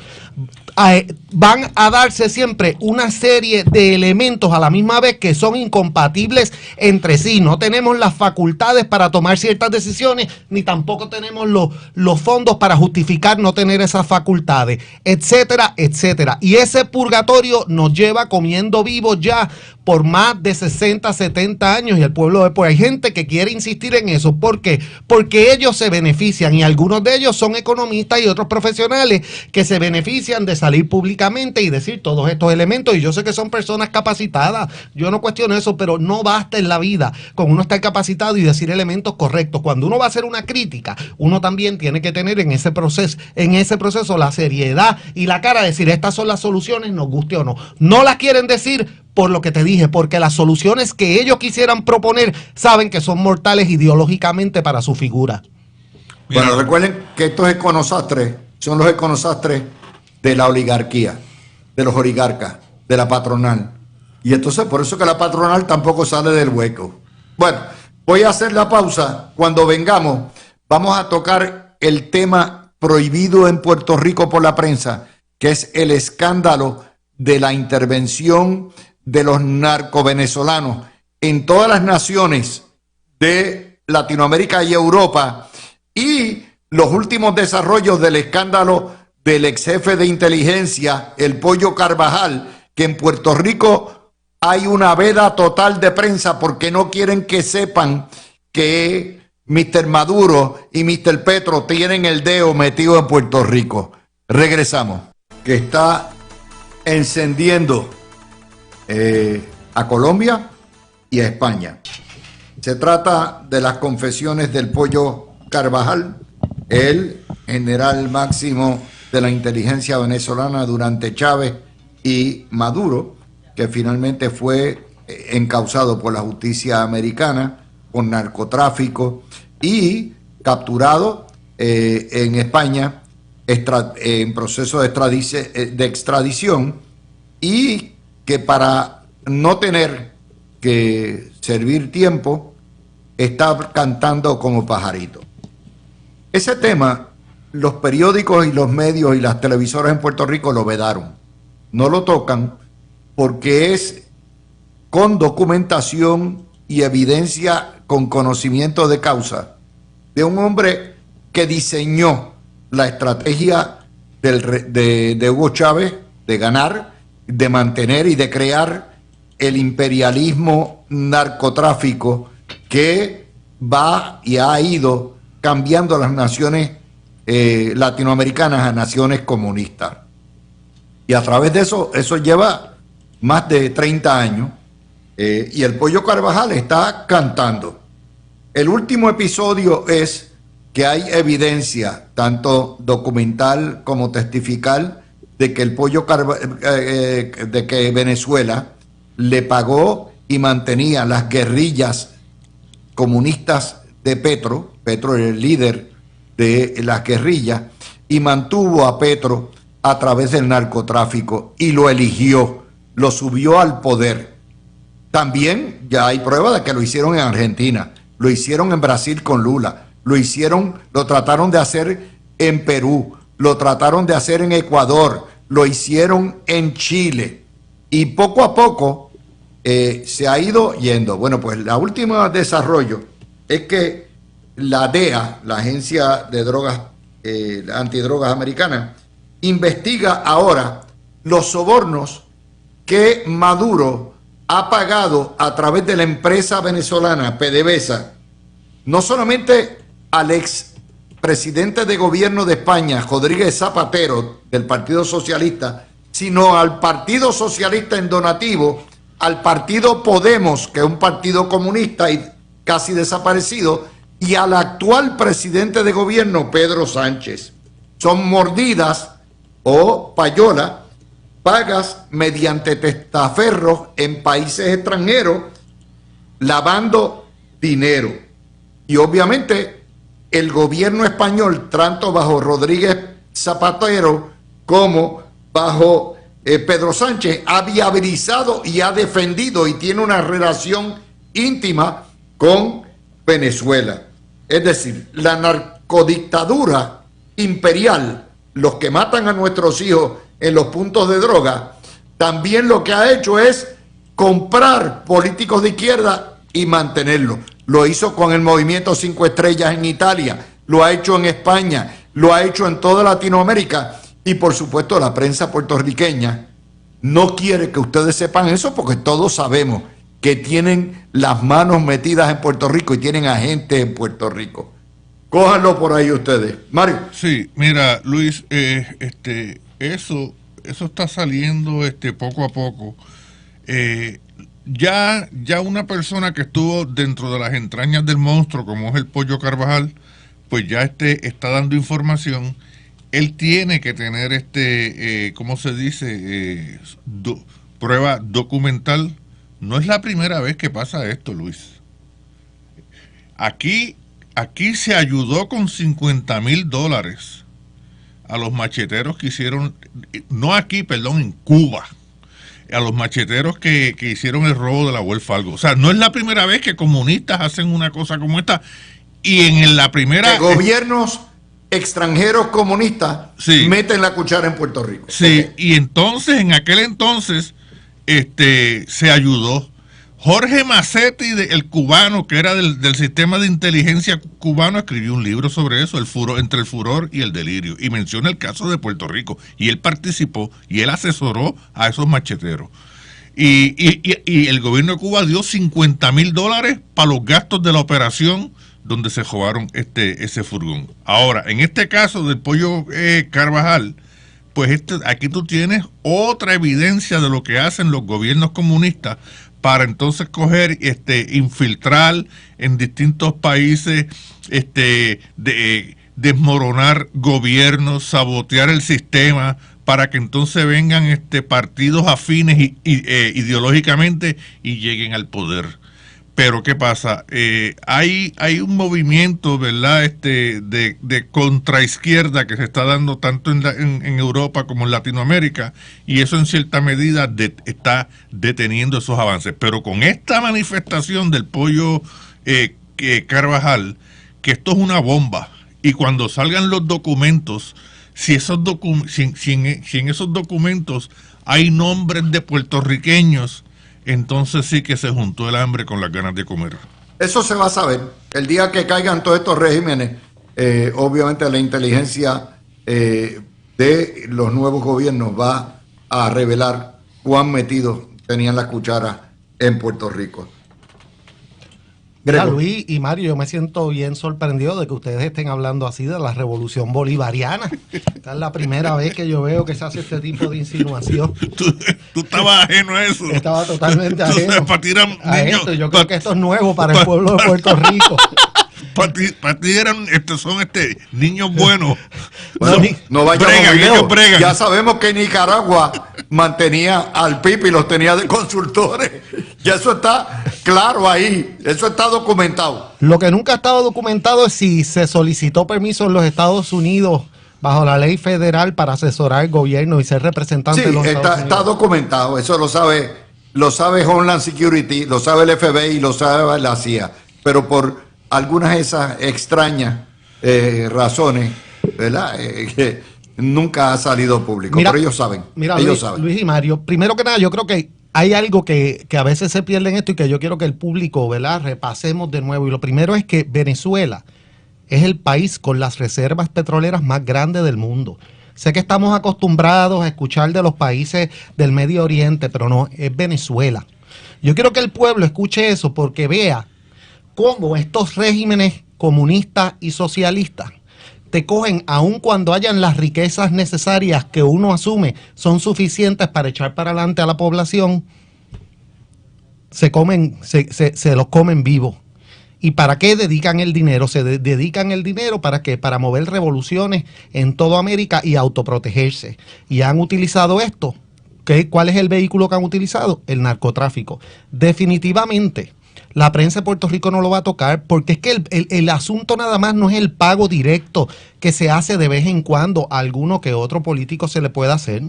van a darse siempre una serie de elementos a la misma vez que son incompatibles entre sí. No tenemos las facultades para tomar ciertas decisiones, ni tampoco tenemos los fondos para justificar no tener esas facultades, etcétera, etcétera. Y ese purgatorio nos lleva comiendo vivos ya por más de 60, 70 años, y el pueblo después hay gente que quiere insistir en eso. ¿Por qué? Porque ellos se benefician, y algunos de ellos son economistas y otros profesionales que se benefician de salir públicamente y decir todos estos elementos, y yo sé que son personas capacitadas, yo no cuestiono eso, pero no basta en la vida con uno estar capacitado y decir elementos correctos. Cuando uno va a hacer una crítica, uno también tiene que tener en ese proceso la seriedad y la cara de decir estas son las soluciones, nos guste o no. No las quieren decir por lo que te dije, porque las soluciones que ellos quisieran proponer saben que son mortales ideológicamente para su figura. Bueno, recuerden que estos econosastres son los econosastres de la oligarquía, de los oligarcas, de la patronal. Y entonces por eso que la patronal tampoco sale del hueco. Bueno, voy a hacer la pausa. Cuando vengamos, vamos a tocar el tema prohibido en Puerto Rico por la prensa, que es el escándalo de la intervención de los narcovenezolanos en todas las naciones de Latinoamérica y Europa, y los últimos desarrollos del escándalo del ex jefe de inteligencia, el Pollo Carvajal, que en Puerto Rico hay una veda total de prensa porque no quieren que sepan que Mr. Maduro y Mr. Petro tienen el dedo metido en Puerto Rico. Regresamos, que está encendiendo a Colombia y a España. Se trata de las confesiones del Pollo Carvajal, el general máximo de la inteligencia venezolana durante Chávez y Maduro, que finalmente fue encausado por la justicia americana por narcotráfico y capturado en España en proceso de extradición, y que para no tener que servir tiempo está cantando como pajarito. Ese tema, los periódicos y los medios y las televisoras en Puerto Rico lo vedaron. No lo tocan porque es con documentación y evidencia con conocimiento de causa de un hombre que diseñó la estrategia de Hugo Chávez de ganar, de mantener y de crear el imperialismo narcotráfico que va y ha ido cambiando las naciones latinoamericanas a naciones comunistas. Y a través de eso lleva más de 30 años, y el Pollo Carvajal está cantando. El último episodio es que hay evidencia, tanto documental como testifical, de que el Pollo de que Venezuela le pagó y mantenía las guerrillas comunistas de Petro. Petro era el líder de las guerrillas, y mantuvo a Petro a través del narcotráfico y lo eligió, lo subió al poder. También ya hay prueba de que lo hicieron en Argentina, lo hicieron en Brasil con Lula, lo trataron de hacer en Perú, lo trataron de hacer en Ecuador, lo hicieron en Chile, y poco a poco se ha ido yendo. Bueno, pues la última desarrollo es que la DEA, la Agencia de Drogas antidrogas americana, investiga ahora los sobornos que Maduro ha pagado a través de la empresa venezolana PDVSA, no solamente al ex presidente de gobierno de España, Rodríguez Zapatero, del Partido Socialista, sino al Partido Socialista en donativo, al partido Podemos, que es un partido comunista y casi desaparecido, y al actual presidente de gobierno, Pedro Sánchez. Son mordidas o payola, pagas mediante testaferros en países extranjeros, lavando dinero. Y obviamente el gobierno español, tanto bajo Rodríguez Zapatero como bajo Pedro Sánchez, ha viabilizado y ha defendido y tiene una relación íntima con Venezuela. Es decir, la narcodictadura imperial, los que matan a nuestros hijos en los puntos de droga, también lo que ha hecho es comprar políticos de izquierda y mantenerlos. Lo hizo con el Movimiento 5 Estrellas en Italia, lo ha hecho en España, lo ha hecho en toda Latinoamérica y por supuesto la prensa puertorriqueña no quiere que ustedes sepan eso porque todos sabemos que tienen las manos metidas en Puerto Rico y tienen agentes en Puerto Rico. Cójanlo por ahí ustedes. Mario. Sí, mira, Luis, eso está saliendo poco a poco. Ya una persona que estuvo dentro de las entrañas del monstruo, como es el Pollo Carvajal, pues ya está dando información. Él tiene que tener ¿cómo se dice? Prueba documental. No es la primera vez que pasa esto, Luis. Aquí se ayudó con $50,000 a los macheteros que hicieron, no aquí, perdón, en Cuba, a los macheteros que hicieron el robo de la Wells Fargo. O sea, no es la primera vez que comunistas hacen una cosa como esta. Y en la primera... Que gobiernos extranjeros comunistas sí, meten la cuchara en Puerto Rico. Sí, okay. Y entonces, en aquel entonces, se ayudó. Jorge Macetti, el cubano, que era del sistema de inteligencia cubano, escribió un libro sobre eso, entre el furor y el delirio, y menciona el caso de Puerto Rico. Y él participó, y él asesoró a esos macheteros. Y el gobierno de Cuba dio $50,000 para los gastos de la operación donde se robaron ese furgón. Ahora, en este caso del Pollo Carvajal, pues aquí tú tienes otra evidencia de lo que hacen los gobiernos comunistas para entonces coger, infiltrar en distintos países, desmoronar gobiernos, sabotear el sistema, para que entonces vengan partidos afines ideológicamente y lleguen al poder. Pero ¿qué pasa? Hay un movimiento, ¿verdad? De contraizquierda que se está dando tanto en Europa como en Latinoamérica, y eso en cierta medida está deteniendo esos avances. Pero con esta manifestación del Pollo Carvajal, que esto es una bomba, y cuando salgan los documentos, si en esos documentos hay nombres de puertorriqueños, entonces sí que se juntó el hambre con las ganas de comer. Eso se va a saber. El día que caigan todos estos regímenes, obviamente la inteligencia de los nuevos gobiernos va a revelar cuán metidos tenían las cucharas en Puerto Rico. Mira, Luis y Mario, yo me siento bien sorprendido de que ustedes estén hablando así de la revolución bolivariana. Esta es la primera vez que yo veo que se hace este tipo de insinuación. Tú estabas ajeno a eso. Estaba totalmente ajeno a esto. Yo creo que esto es nuevo para el pueblo de Puerto Rico. Para ti eran, son niños buenos. Bueno, no vayamos bregan. Ya sabemos que Nicaragua mantenía al Pipi y los tenía de consultores. Ya eso está claro ahí. Eso está documentado. Lo que nunca ha estado documentado es si se solicitó permiso en los Estados Unidos bajo la ley federal para asesorar al gobierno y ser representante de los Estados Unidos. Está documentado. Eso lo sabe Homeland Security, lo sabe el FBI y lo sabe la CIA. Pero por algunas de esas extrañas razones, ¿verdad? Que nunca ha salido público. Pero ellos saben. Mira, ellos saben. Luis y Mario, primero que nada, yo creo que hay algo que a veces se pierde en esto y que yo quiero que el público, ¿verdad?, repasemos de nuevo. Y lo primero es que Venezuela es el país con las reservas petroleras más grandes del mundo. Sé que estamos acostumbrados a escuchar de los países del Medio Oriente, pero no, es Venezuela. Yo quiero que el pueblo escuche eso porque vea cómo estos regímenes comunistas y socialistas te cogen, aun cuando hayan las riquezas necesarias que uno asume son suficientes para echar para adelante a la población, se los comen vivos. ¿Y para qué dedican el dinero? Dedican el dinero ¿para qué? Para mover revoluciones en toda América y autoprotegerse. Y han utilizado esto. ¿Cuál es el vehículo que han utilizado? El narcotráfico. Definitivamente, la prensa de Puerto Rico no lo va a tocar porque es que el asunto nada más no es el pago directo que se hace de vez en cuando a alguno que otro político se le pueda hacer.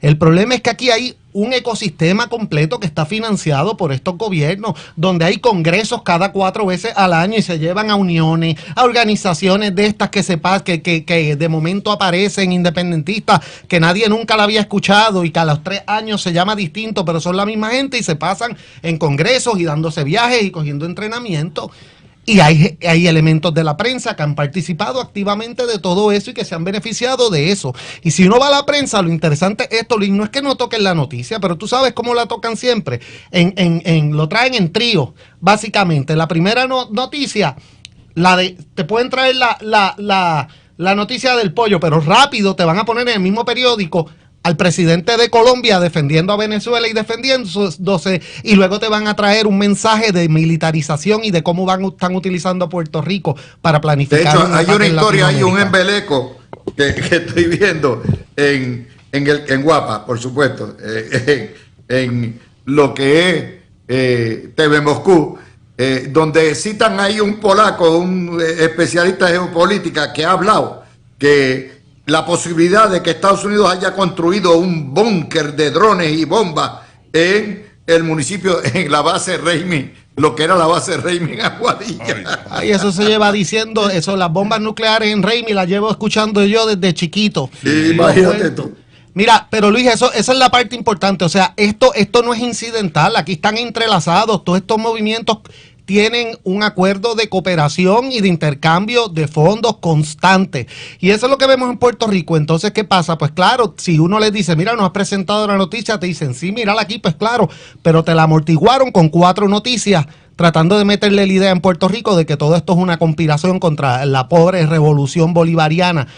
El problema es que aquí hay un ecosistema completo que está financiado por estos gobiernos, donde hay congresos cada 4 veces al año y se llevan a uniones, a organizaciones de estas que de momento aparecen independentistas, que nadie nunca la había escuchado y que a los 3 años se llama distinto, pero son la misma gente y se pasan en congresos y dándose viajes y cogiendo entrenamiento. Y hay elementos de la prensa que han participado activamente de todo eso y que se han beneficiado de eso. Y si uno va a la prensa, lo interesante es esto, Luis, no es que no toquen la noticia, pero tú sabes cómo la tocan siempre. Lo traen en trío, básicamente. La primera noticia, te pueden traer la noticia del pollo, pero rápido te van a poner en el mismo periódico al presidente de Colombia defendiendo a Venezuela y defendiéndose, y luego te van a traer un mensaje de militarización y de cómo están utilizando a Puerto Rico para planificar. De hecho, hay una historia, hay un embeleco que estoy viendo en Guapa, por supuesto, en lo que es TV Moscú, donde citan ahí un polaco, un especialista de geopolítica que ha hablado que la posibilidad de que Estados Unidos haya construido un búnker de drones y bombas en el municipio, en la base Raymond, lo que era la base Raymond en Aguadilla. Ay, eso se lleva diciendo, eso, las bombas nucleares en Raymond las llevo escuchando yo desde chiquito. Sí, imagínate tú. Mira, pero Luis, esa es la parte importante, o sea, esto no es incidental, aquí están entrelazados, todos estos movimientos tienen un acuerdo de cooperación y de intercambio de fondos constante. Y eso es lo que vemos en Puerto Rico. Entonces, ¿qué pasa? Pues claro, si uno les dice, mira, nos has presentado la noticia, te dicen, sí, mírala aquí, pues claro, pero te la amortiguaron con 4 noticias tratando de meterle la idea en Puerto Rico de que todo esto es una conspiración contra la pobre revolución bolivariana,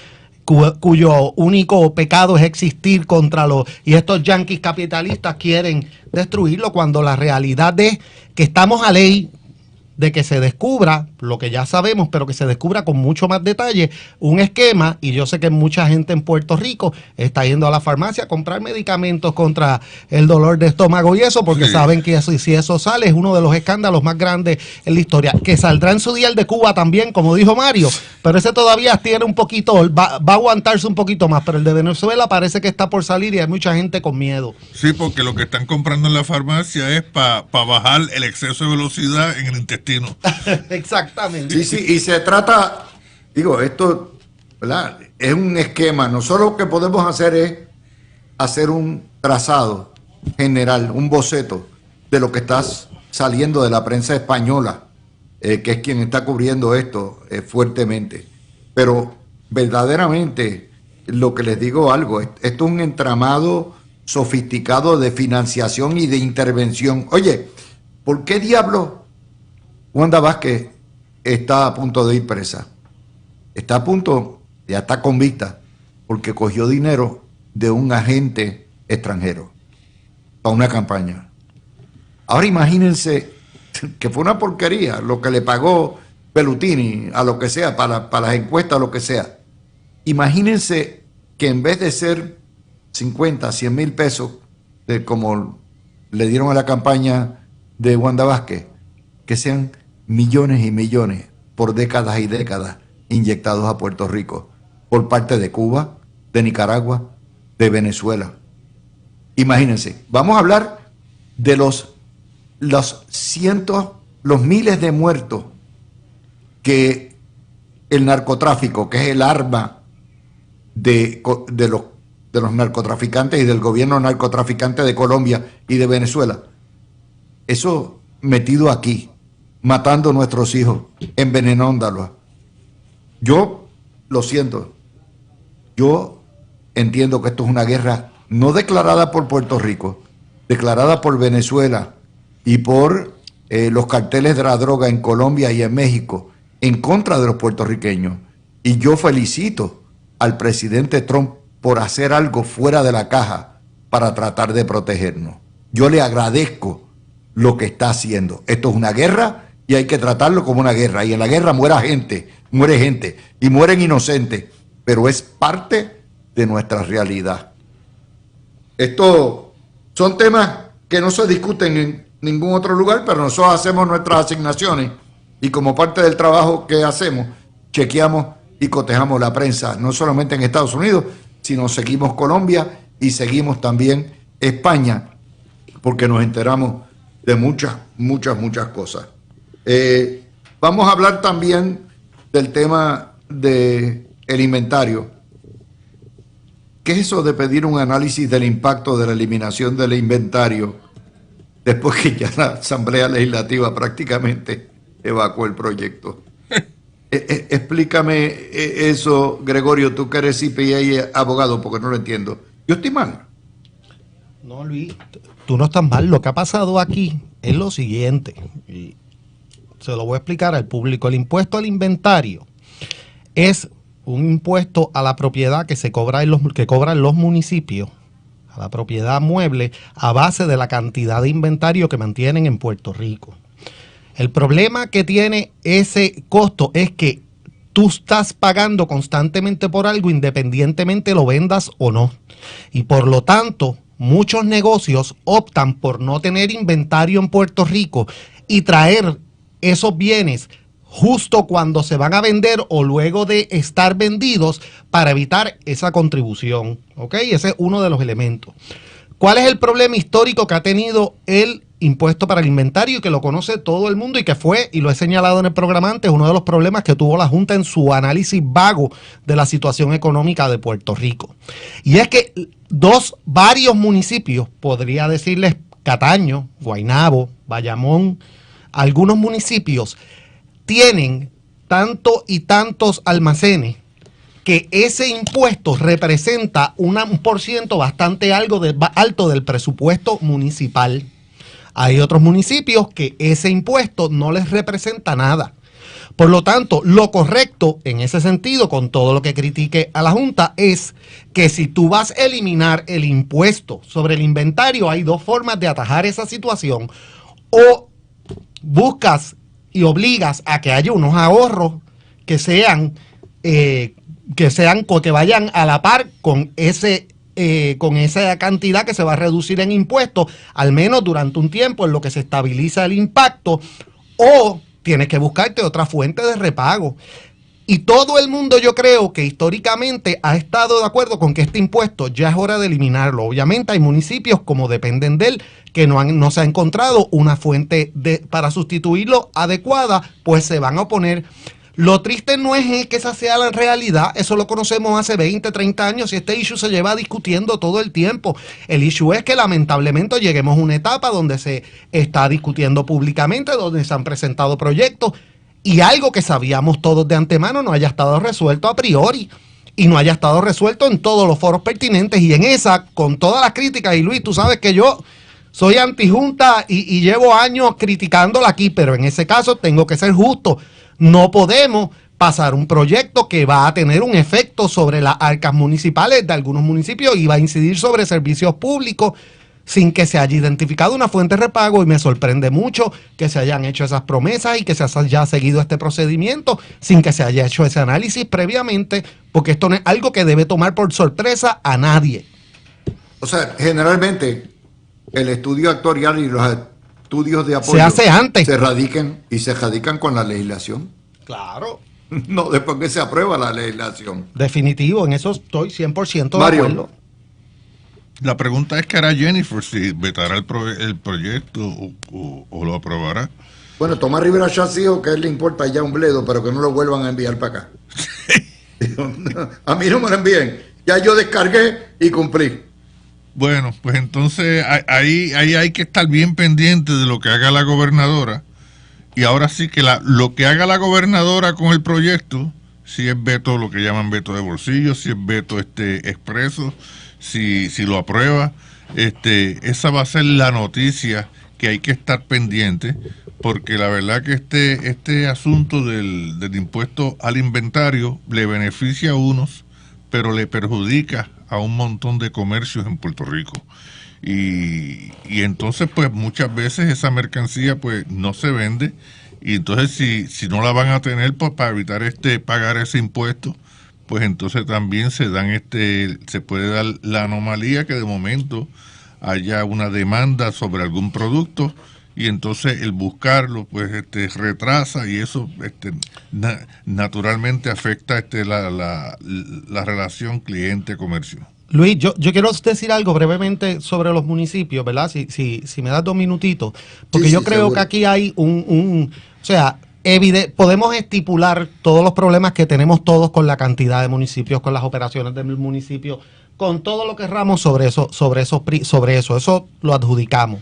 cuyo único pecado es existir contra y estos yanquis capitalistas quieren destruirlo, cuando la realidad es que estamos a ley de que se descubra lo que ya sabemos, pero que se descubra con mucho más detalle un esquema, y yo sé que mucha gente en Puerto Rico está yendo a la farmacia a comprar medicamentos contra el dolor de estómago y eso, porque saben que si eso sale es uno de los escándalos más grandes en la historia, que saldrá en su día el de Cuba también, como dijo Mario, pero ese todavía tiene un poquito, va a aguantarse un poquito más, pero el de Venezuela parece que está por salir y hay mucha gente con miedo. Sí, porque lo que están comprando en la farmacia es para bajar el exceso de velocidad en el intestino. Exactamente. Sí, y se trata, digo, esto, ¿verdad? Es un esquema. Nosotros lo que podemos hacer es hacer un trazado general, un boceto de lo que está saliendo de la prensa española, que es quien está cubriendo esto fuertemente. Pero verdaderamente, lo que les digo algo, esto es un entramado sofisticado de financiación y de intervención. Oye, ¿por qué diablos Wanda Vázquez está a punto de ir presa? Está a punto, ya está convicta, porque cogió dinero de un agente extranjero para una campaña. Ahora imagínense que fue una porquería lo que le pagó Pelutini a lo que sea, para las encuestas, lo que sea. Imagínense que en vez de ser 50, 100 mil pesos, como le dieron a la campaña de Wanda Vázquez, que sean millones y millones por décadas y décadas inyectados a Puerto Rico por parte de Cuba, de Nicaragua, de Venezuela. Imagínense, vamos a hablar de los cientos, los miles de muertos que el narcotráfico, que es el arma de los narcotraficantes y del gobierno narcotraficante de Colombia y de Venezuela, eso metido aquí, matando a nuestros hijos, envenenándolos, Yo lo siento. Yo entiendo que esto es una guerra no declarada por Puerto Rico, declarada por Venezuela y por los carteles de la droga en Colombia y en México en contra de los puertorriqueños. Y yo felicito al presidente Trump por hacer algo fuera de la caja para tratar de protegernos. Yo le agradezco lo que está haciendo. Esto es una guerra y hay que tratarlo como una guerra. Y en la guerra muere gente y mueren inocentes, pero es parte de nuestra realidad. Estos son temas que no se discuten en ningún otro lugar, pero nosotros hacemos nuestras asignaciones y como parte del trabajo que hacemos, chequeamos y cotejamos la prensa, no solamente en Estados Unidos, sino seguimos Colombia y seguimos también España, porque nos enteramos de muchas cosas. Vamos a hablar también del tema del inventario. ¿Qué es eso de pedir un análisis del impacto de la eliminación del inventario después que ya la Asamblea Legislativa prácticamente evacuó el proyecto? Explícame eso, Gregorio, tú que eres CPA abogado, porque no lo entiendo. ¿Yo estoy mal? No, Luis, tú no estás mal. Lo que ha pasado aquí es lo siguiente, y se lo voy a explicar al público. El impuesto al inventario es un impuesto a la propiedad que se cobra que cobran los municipios, a la propiedad mueble, a base de la cantidad de inventario que mantienen en Puerto Rico. El problema que tiene ese costo es que tú estás pagando constantemente por algo independientemente lo vendas o no. Y por lo tanto, muchos negocios optan por no tener inventario en Puerto Rico y traer esos bienes justo cuando se van a vender o luego de estar vendidos para evitar esa contribución. ¿Ok? Ese es uno de los elementos. ¿Cuál es el problema histórico que ha tenido el impuesto para el inventario, que lo conoce todo el mundo y que fue, y lo he señalado en el programa antes, uno de los problemas que tuvo la Junta en su análisis vago de la situación económica de Puerto Rico? Y es que varios municipios, podría decirles Cataño, Guaynabo, Bayamón, algunos municipios tienen tanto y tantos almacenes que ese impuesto representa un % bastante alto del presupuesto municipal. Hay otros municipios que ese impuesto no les representa nada. Por lo tanto, lo correcto en ese sentido, con todo lo que critique a la Junta, es que si tú vas a eliminar el impuesto sobre el inventario, hay dos formas de atajar esa situación. O buscas y obligas a que haya unos ahorros que vayan a la par con esa cantidad que se va a reducir en impuestos, al menos durante un tiempo en lo que se estabiliza el impacto, o tienes que buscarte otra fuente de repago. Y todo el mundo, yo creo que históricamente ha estado de acuerdo con que este impuesto ya es hora de eliminarlo. Obviamente hay municipios, como dependen de él, que no se ha encontrado una fuente para sustituirlo adecuada, pues se van a oponer. Lo triste no es que esa sea la realidad, eso lo conocemos hace 20, 30 años y este issue se lleva discutiendo todo el tiempo. El issue es que lamentablemente lleguemos a una etapa donde se está discutiendo públicamente, donde se han presentado proyectos y algo que sabíamos todos de antemano no haya estado resuelto a priori y no haya estado resuelto en todos los foros pertinentes. Y en esa, con todas las críticas, y Luis, tú sabes que yo soy antijunta y llevo años criticándola aquí, pero en ese caso tengo que ser justo. No podemos pasar un proyecto que va a tener un efecto sobre las arcas municipales de algunos municipios y va a incidir sobre servicios públicos sin que se haya identificado una fuente de repago, y me sorprende mucho que se hayan hecho esas promesas y que se haya seguido este procedimiento sin que se haya hecho ese análisis previamente, porque esto no es algo que debe tomar por sorpresa a nadie. O sea, generalmente el estudio actuarial y los estudios de apoyo se hace antes. Se radican con la legislación. Claro. No, después que se aprueba la legislación. Definitivo, en eso estoy 100% de Mario, acuerdo. La pregunta es: ¿qué hará Jennifer? ¿Si vetará el proyecto o lo aprobará? Bueno, Tomás Rivera Chassi, o que a él le importa ya un bledo, pero que no lo vuelvan a enviar para acá. A mí no me lo envíen. Ya yo descargué y cumplí. Bueno, pues entonces ahí hay que estar bien pendiente de lo que haga la gobernadora. Y ahora sí que lo que haga la gobernadora con el proyecto, si es veto lo que llaman veto de bolsillo, si es veto expreso, si lo aprueba. Esa va a ser la noticia que hay que estar pendiente, porque la verdad que este asunto del impuesto al inventario le beneficia a unos, pero le perjudica a un montón de comercios en Puerto Rico. Y entonces pues muchas veces esa mercancía pues no se vende, y entonces si no la van a tener pues para evitar pagar ese impuesto, pues entonces también se puede dar la anomalía que de momento haya una demanda sobre algún producto, y entonces el buscarlo pues retrasa, y eso naturalmente afecta la relación cliente-comercio. Luis, yo quiero decir algo brevemente sobre los municipios, ¿verdad? Si me das 2 minutitos, porque Sí, yo sí, creo seguro. que aquí hay o sea, podemos estipular todos los problemas que tenemos todos con la cantidad de municipios, con las operaciones del municipio, con todo lo que querramos sobre eso lo adjudicamos.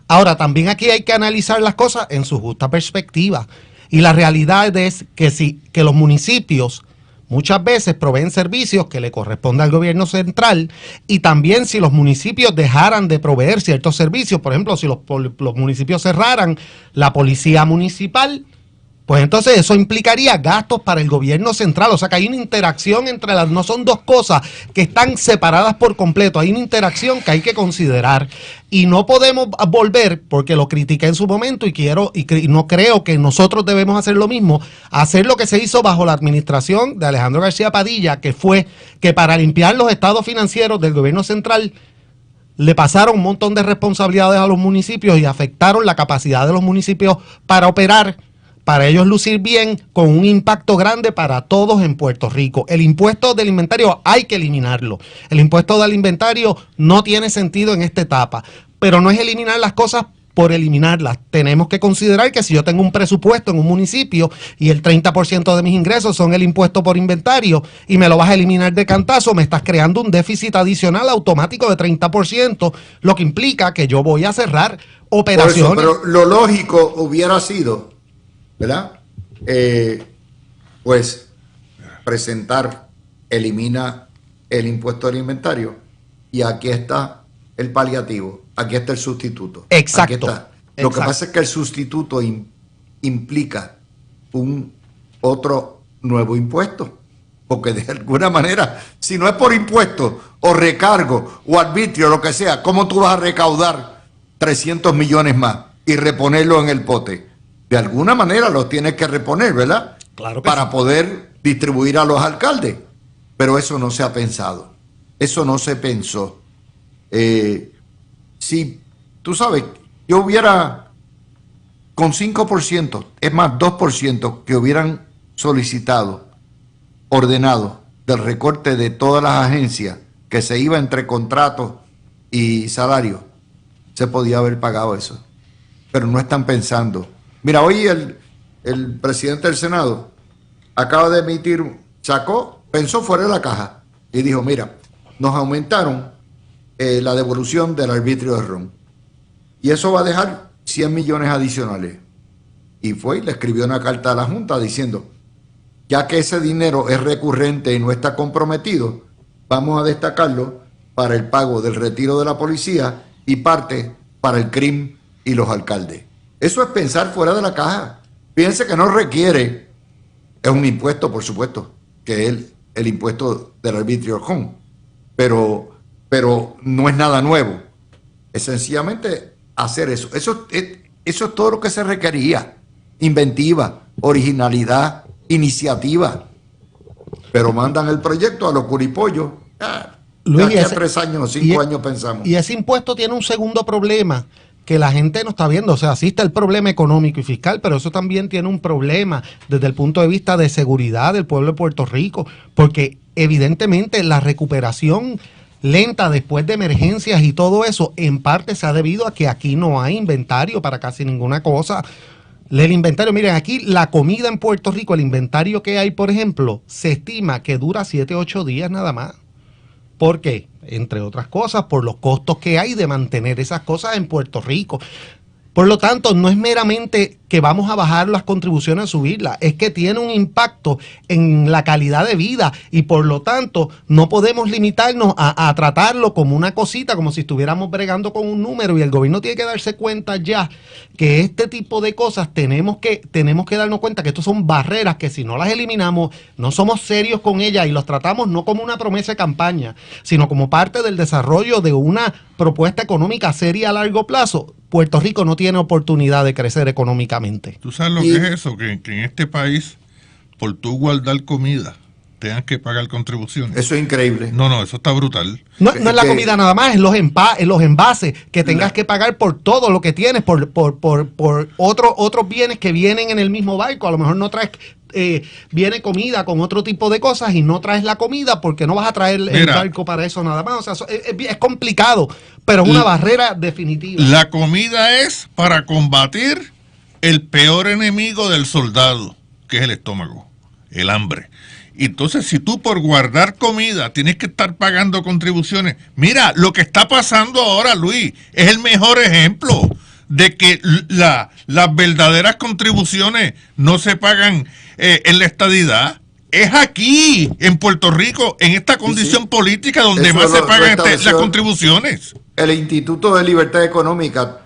Ahora, también aquí hay que analizar las cosas en su justa perspectiva, y la realidad es que los municipios muchas veces proveen servicios que le corresponde al gobierno central, y también si los municipios dejaran de proveer ciertos servicios, por ejemplo, si los municipios cerraran la policía municipal, pues entonces eso implicaría gastos para el gobierno central. O sea que hay una interacción entre no son dos cosas que están separadas por completo, hay una interacción que hay que considerar, y no podemos volver, porque lo critiqué en su momento y no creo que nosotros debemos hacer lo mismo, hacer lo que se hizo bajo la administración de Alejandro García Padilla, que fue que para limpiar los estados financieros del gobierno central le pasaron un montón de responsabilidades a los municipios y afectaron la capacidad de los municipios para operar, para ellos lucir bien, con un impacto grande para todos en Puerto Rico. El impuesto del inventario hay que eliminarlo. El impuesto del inventario no tiene sentido en esta etapa, pero no es eliminar las cosas por eliminarlas. Tenemos que considerar que si yo tengo un presupuesto en un municipio y el 30% de mis ingresos son el impuesto por inventario y me lo vas a eliminar de cantazo, me estás creando un déficit adicional automático de 30%, lo que implica que yo voy a cerrar operaciones. Por eso, pero lo lógico hubiera sido, ¿verdad? Pues elimina el impuesto al inventario, y aquí está el paliativo, aquí está el sustituto. Exacto. Aquí está. Lo que pasa es que el sustituto implica otro nuevo impuesto, porque de alguna manera, si no es por impuesto o recargo o arbitrio, lo que sea, ¿cómo tú vas a recaudar 300 millones más y reponerlo en el pote? De alguna manera los tienes que reponer, ¿verdad? Claro que para sí. poder distribuir a los alcaldes. Pero eso no se ha pensado. Eso no se pensó. Si, tú sabes, yo hubiera, con 5%, es más, 2%, que hubieran solicitado, ordenado, del recorte de todas las agencias, que se iba entre contratos y salarios, se podía haber pagado eso. Pero no están pensando. Mira, hoy el presidente del Senado acaba de emitir, pensó fuera de la caja y dijo, mira, nos aumentaron la devolución del arbitrio de ron, y eso va a dejar 100 millones adicionales. Y fue y le escribió una carta a la Junta diciendo, ya que ese dinero es recurrente y no está comprometido, vamos a destacarlo para el pago del retiro de la policía y parte para el crimen y los alcaldes. Eso es pensar fuera de la caja. Fíjense que no requiere, es un impuesto, por supuesto, que es el impuesto del arbitrio home, pero no es nada nuevo. Es sencillamente hacer eso. Eso es todo lo que se requería. Inventiva, originalidad, iniciativa. Pero mandan el proyecto a los curipollos. Luis, aquí a 3 años, 5 años pensamos. Y ese impuesto tiene un segundo problema que la gente no está viendo. O sea, sí está el problema económico y fiscal, pero eso también tiene un problema desde el punto de vista de seguridad del pueblo de Puerto Rico, porque evidentemente la recuperación lenta después de emergencias y todo eso, en parte se ha debido a que aquí no hay inventario para casi ninguna cosa. El inventario, miren, aquí la comida en Puerto Rico, el inventario que hay, por ejemplo, se estima que dura 7 o 8 días nada más. ¿Por qué? Entre otras cosas, por los costos que hay de mantener esas cosas en Puerto Rico. Por lo tanto, no es meramente que vamos a bajar las contribuciones, subirlas. Es que tiene un impacto en la calidad de vida y por lo tanto no podemos limitarnos a tratarlo como una cosita, como si estuviéramos bregando con un número, y el gobierno tiene que darse cuenta ya que este tipo de cosas tenemos que darnos cuenta que estos son barreras que si no las eliminamos, no somos serios con ellas y los tratamos no como una promesa de campaña, sino como parte del desarrollo de una propuesta económica seria a largo plazo. Puerto Rico no tiene oportunidad de crecer económicamente. ¿Tú sabes lo que es eso? Que en este país, por tú guardar comida, tengan que pagar contribuciones. Eso es increíble. No, eso está brutal. No es la comida nada más, es los envases, que tengas que pagar por todo lo que tienes, por otros bienes que vienen en el mismo barco. A lo mejor no traes, viene comida con otro tipo de cosas y no traes la comida porque no vas a traer el barco para eso nada más. O sea, es complicado, pero es una barrera definitiva. La comida es para combatir el peor enemigo del soldado, que es el estómago, el hambre. Entonces, si tú por guardar comida tienes que estar pagando contribuciones, mira, lo que está pasando ahora, Luis, es el mejor ejemplo de que las verdaderas contribuciones no se pagan en la estadidad. Es aquí, en Puerto Rico, en esta condición política donde eso más se pagan las contribuciones. El Instituto de Libertad Económica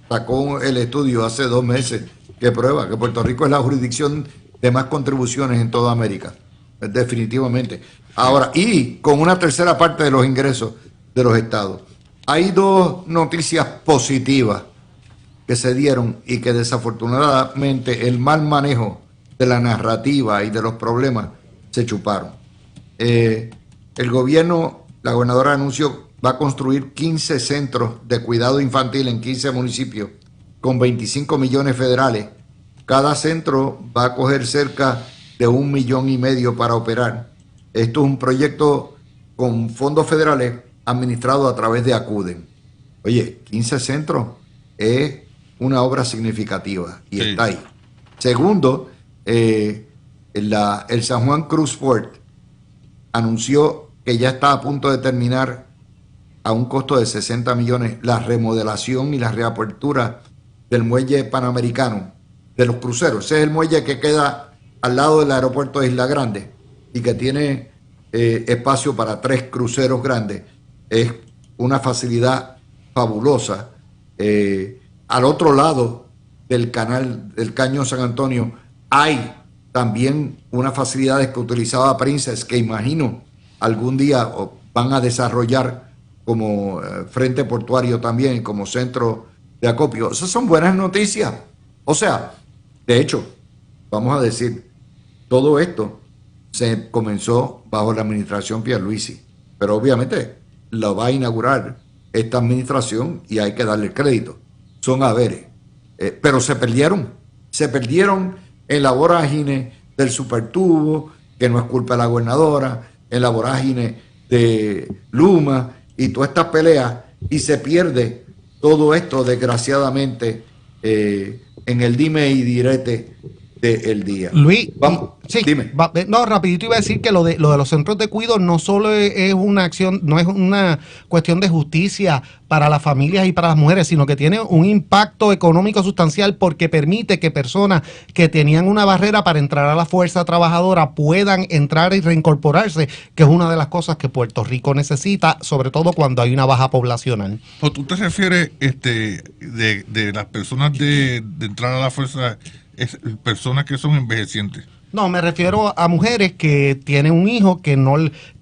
sacó el estudio hace 2 meses que prueba que Puerto Rico es la jurisdicción de más contribuciones en toda América. Definitivamente. Ahora, y con una tercera parte de los ingresos de los estados. Hay 2 noticias positivas que se dieron y que desafortunadamente el mal manejo de la narrativa y de los problemas se chuparon. El gobierno, la gobernadora anunció, va a construir 15 centros de cuidado infantil en 15 municipios con 25 millones federales. Cada centro va a coger cerca de 1,5 millones para operar. Esto es un proyecto con fondos federales administrado a través de ACUDEN. Oye, 15 centros es una obra significativa y sí, está ahí. Segundo, el San Juan Cruise Port anunció que ya está a punto de terminar a un costo de 60 millones la remodelación y la reapertura del muelle panamericano de los cruceros. Ese es el muelle que queda al lado del aeropuerto de Isla Grande y que tiene espacio para 3 cruceros grandes. Es una facilidad fabulosa. Al otro lado del canal del Caño San Antonio hay también unas facilidades que utilizaba Princess, que imagino algún día van a desarrollar como frente portuario también, como centro de acopio. Esas son buenas noticias. O sea, de hecho, vamos a decir, todo esto se comenzó bajo la administración Pierluisi, pero obviamente lo va a inaugurar esta administración y hay que darle crédito. Son haberes, pero se perdieron en la vorágine del supertubo, que no es culpa de la gobernadora, en la vorágine de Luma y todas estas peleas, y se pierde todo esto desgraciadamente en el dime y direte del día. Luis, vamos, sí, dime. No, rapidito iba a decir que lo de los centros de cuidado no solo es una acción, no es una cuestión de justicia para las familias y para las mujeres, sino que tiene un impacto económico sustancial porque permite que personas que tenían una barrera para entrar a la fuerza trabajadora puedan entrar y reincorporarse, que es una de las cosas que Puerto Rico necesita, sobre todo cuando hay una baja poblacional. Pues tú te refieres de las personas de entrar a la fuerza, es personas que son envejecientes. No, me refiero a mujeres que tienen un hijo que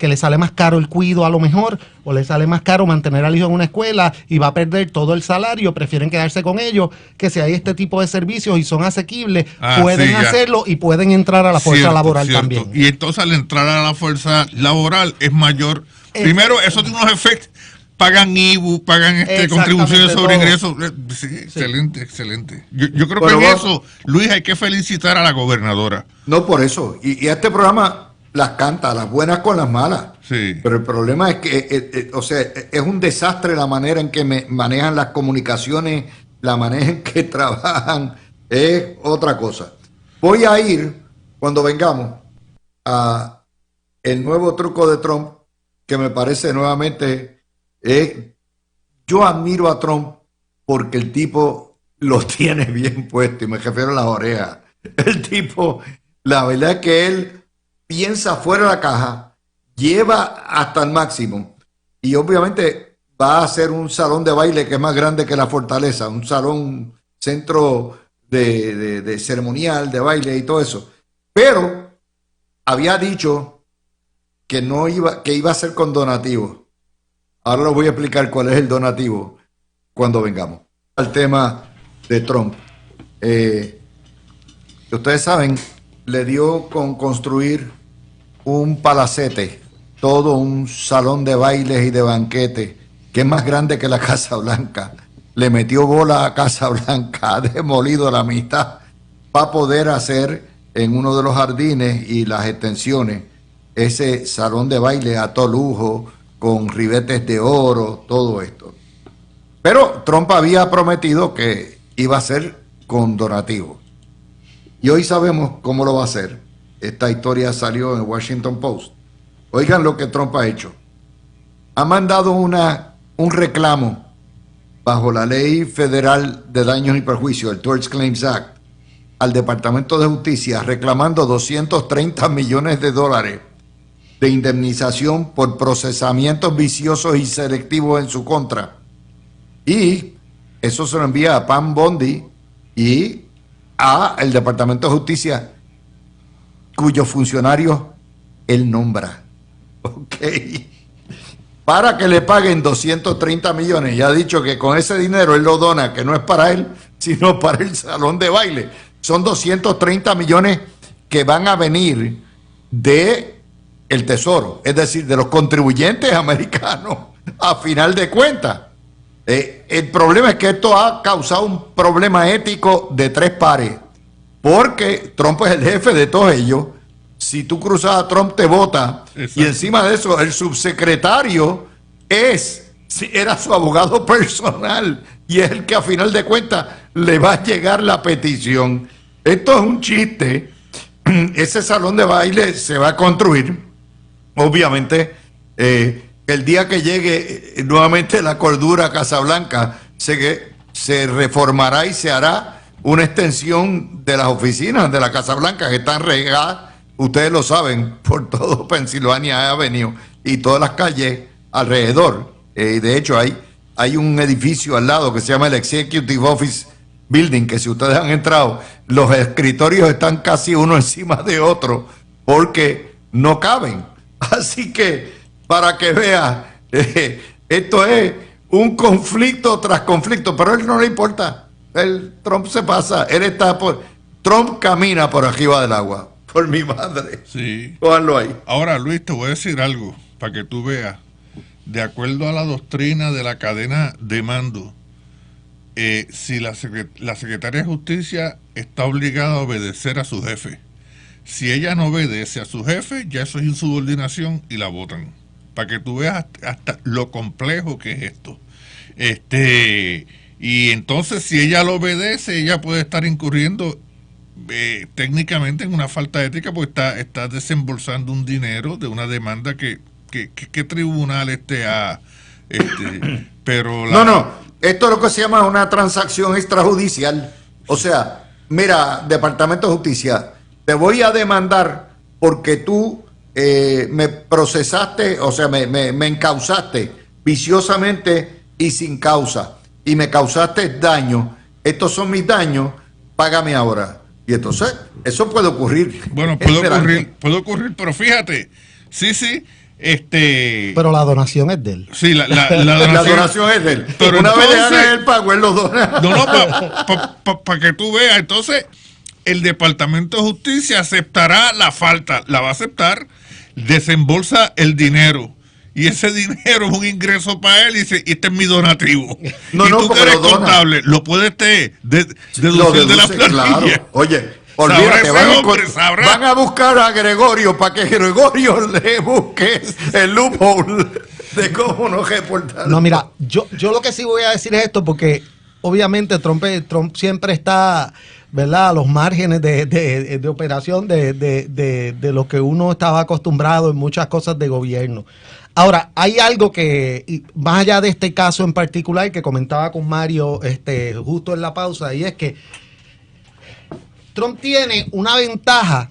le sale más caro el cuido a lo mejor, o le sale más caro mantener al hijo en una escuela y va a perder todo el salario, prefieren quedarse con ellos, que si hay este tipo de servicios y son asequibles, pueden hacerlo y pueden entrar a la fuerza laboral también. Y entonces al entrar a la fuerza laboral es mayor. Primero, eso tiene unos efectos. Pagan IBU, pagan contribuciones sobre ingresos. Sí, excelente, excelente. Yo creo que en eso, Luis, hay que felicitar a la gobernadora. No, por eso. Y a este programa las canta, las buenas con las malas. Sí. Pero el problema es que, o sea, es un desastre la manera en que manejan las comunicaciones, la manera en que trabajan, es otra cosa. Voy a ir, cuando vengamos, a el nuevo truco de Trump, que me parece nuevamente... yo admiro a Trump porque el tipo lo tiene bien puesto, y me refiero a las orejas. El tipo, la verdad es que él piensa fuera de la caja, lleva hasta el máximo, y obviamente va a hacer un salón de baile que es más grande que la Fortaleza, un salón, centro de ceremonial, de baile y todo eso. Pero había dicho que no iba, que iba a ser con donativo. Ahora les voy a explicar cuál es el donativo cuando vengamos al tema de Trump. Ustedes saben, le dio con construir un palacete, todo un salón de bailes y de banquetes, que es más grande que la Casa Blanca. Le metió bola a Casa Blanca, ha demolido la mitad para poder hacer en uno de los jardines y las extensiones ese salón de baile a todo lujo, con ribetes de oro, todo esto. Pero Trump había prometido que iba a ser con donativo. Y hoy sabemos cómo lo va a hacer. Esta historia salió en Washington Post. Oigan lo que Trump ha hecho. Ha mandado un reclamo bajo la Ley Federal de Daños y Perjuicios, el Tort Claims Act, al Departamento de Justicia reclamando $230 millones de indemnización por procesamientos viciosos y selectivos en su contra. Y eso se lo envía a Pam Bondi y a el Departamento de Justicia, cuyos funcionarios él nombra. Ok. Para que le paguen 230 millones. Ya ha dicho que con ese dinero él lo dona, que no es para él, sino para el salón de baile. Son 230 millones que van a venir de el Tesoro, es decir, de los contribuyentes americanos, a final de cuentas. El problema es que esto ha causado un problema ético de tres pares, porque Trump es el jefe de todos ellos. Si tú cruzas a Trump, te vota. Exacto. Y encima de eso, el subsecretario era su abogado personal y es el que a final de cuentas le va a llegar la petición. Esto es un chiste. Ese salón de baile se va a construir. Obviamente, el día que llegue nuevamente la cordura a Casablanca, se reformará y se hará una extensión de las oficinas de la Casa Blanca que están regadas, ustedes lo saben, por todo Pennsylvania Avenue y todas las calles alrededor. De hecho, hay un edificio al lado que se llama el Executive Office Building, que si ustedes han entrado, los escritorios están casi uno encima de otro porque no caben. Así que, para que vea, esto es un conflicto tras conflicto, pero a él no le importa. Trump se pasa, Trump camina por arriba del agua, por mi madre. Sí. Cójanlo ahí. Ahora, Luis, te voy a decir algo para que tú veas. De acuerdo a la doctrina de la cadena de mando, si la secretaria de Justicia está obligada a obedecer a su jefe. Si ella no obedece a su jefe, ya eso es insubordinación y la votan. Para que tú veas hasta lo complejo que es esto. Y entonces, si ella lo obedece, ella puede estar incurriendo técnicamente en una falta ética, porque está desembolsando un dinero de una demanda que tribunal pero No, esto es lo que se llama una transacción extrajudicial. O sea, mira, Departamento de Justicia, te voy a demandar porque tú me procesaste, o sea, me encausaste viciosamente y sin causa, y me causaste daño. Estos son mis daños, págame ahora. Y entonces, eso puede ocurrir. Bueno, puede ocurrir, pero fíjate, sí, pero la donación es de él. Sí, la donación es de él. Pero una entonces, vez le haga el pago, él lo dona. No, para que tú veas. Entonces, el Departamento de Justicia aceptará la falta, la va a aceptar, desembolsa el dinero. Y ese dinero es un ingreso para él y dice, este es mi donativo. No, tú que eres contable, lo puedes deducir de la planilla. Claro. Oye, olvídate, van a buscar a Gregorio para que Gregorio le busque el loophole de cómo no reportar. No, mira, yo lo que sí voy a decir es esto, porque obviamente Trump siempre está, ¿verdad?, a los márgenes de operación de lo que uno estaba acostumbrado en muchas cosas de gobierno. Ahora, hay algo que, más allá de este caso en particular que comentaba con Mario justo en la pausa, y es que Trump tiene una ventaja,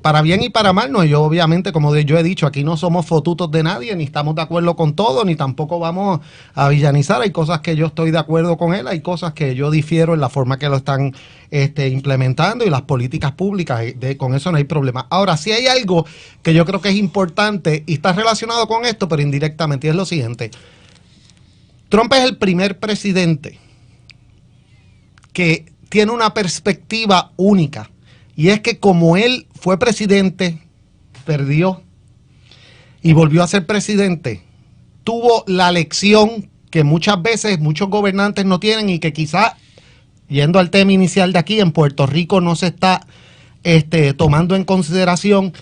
para bien y para mal. No, yo obviamente, como yo he dicho, aquí no somos fotutos de nadie, ni estamos de acuerdo con todo, ni tampoco vamos a villanizar. Hay cosas que yo estoy de acuerdo con él, hay cosas que yo difiero en la forma que lo están implementando y las políticas públicas, con eso no hay problema. Ahora, sí hay algo que yo creo que es importante y está relacionado con esto, pero indirectamente, y es lo siguiente. Trump es el primer presidente que tiene una perspectiva única, y es que como él fue presidente, perdió y volvió a ser presidente, tuvo la lección que muchas veces muchos gobernantes no tienen, y que quizás, yendo al tema inicial de aquí, en Puerto Rico no se está tomando en consideración,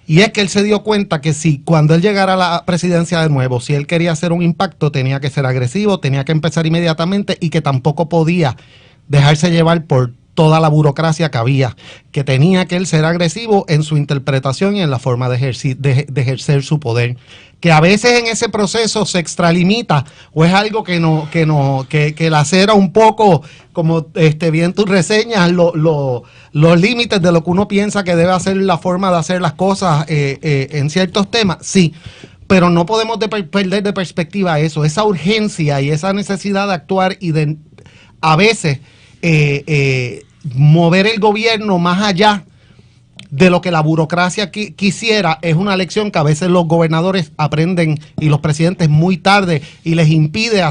y es que él se dio cuenta que si cuando él llegara a la presidencia de nuevo, si él quería hacer un impacto, tenía que ser agresivo, tenía que empezar inmediatamente, y que tampoco podía dejarse llevar por toda la burocracia que había, que tenía que él ser agresivo en su interpretación y en la forma de ejercer su poder, que a veces en ese proceso se extralimita o es algo que lacera un poco, como bien tú reseñas, los límites de lo que uno piensa que debe hacer, la forma de hacer las cosas en ciertos temas, sí. Pero no podemos perder de perspectiva eso, esa urgencia y esa necesidad de actuar y de a veces mover el gobierno más allá de lo que la burocracia quisiera. Es una lección que a veces los gobernadores aprenden y los presidentes muy tarde, y les impide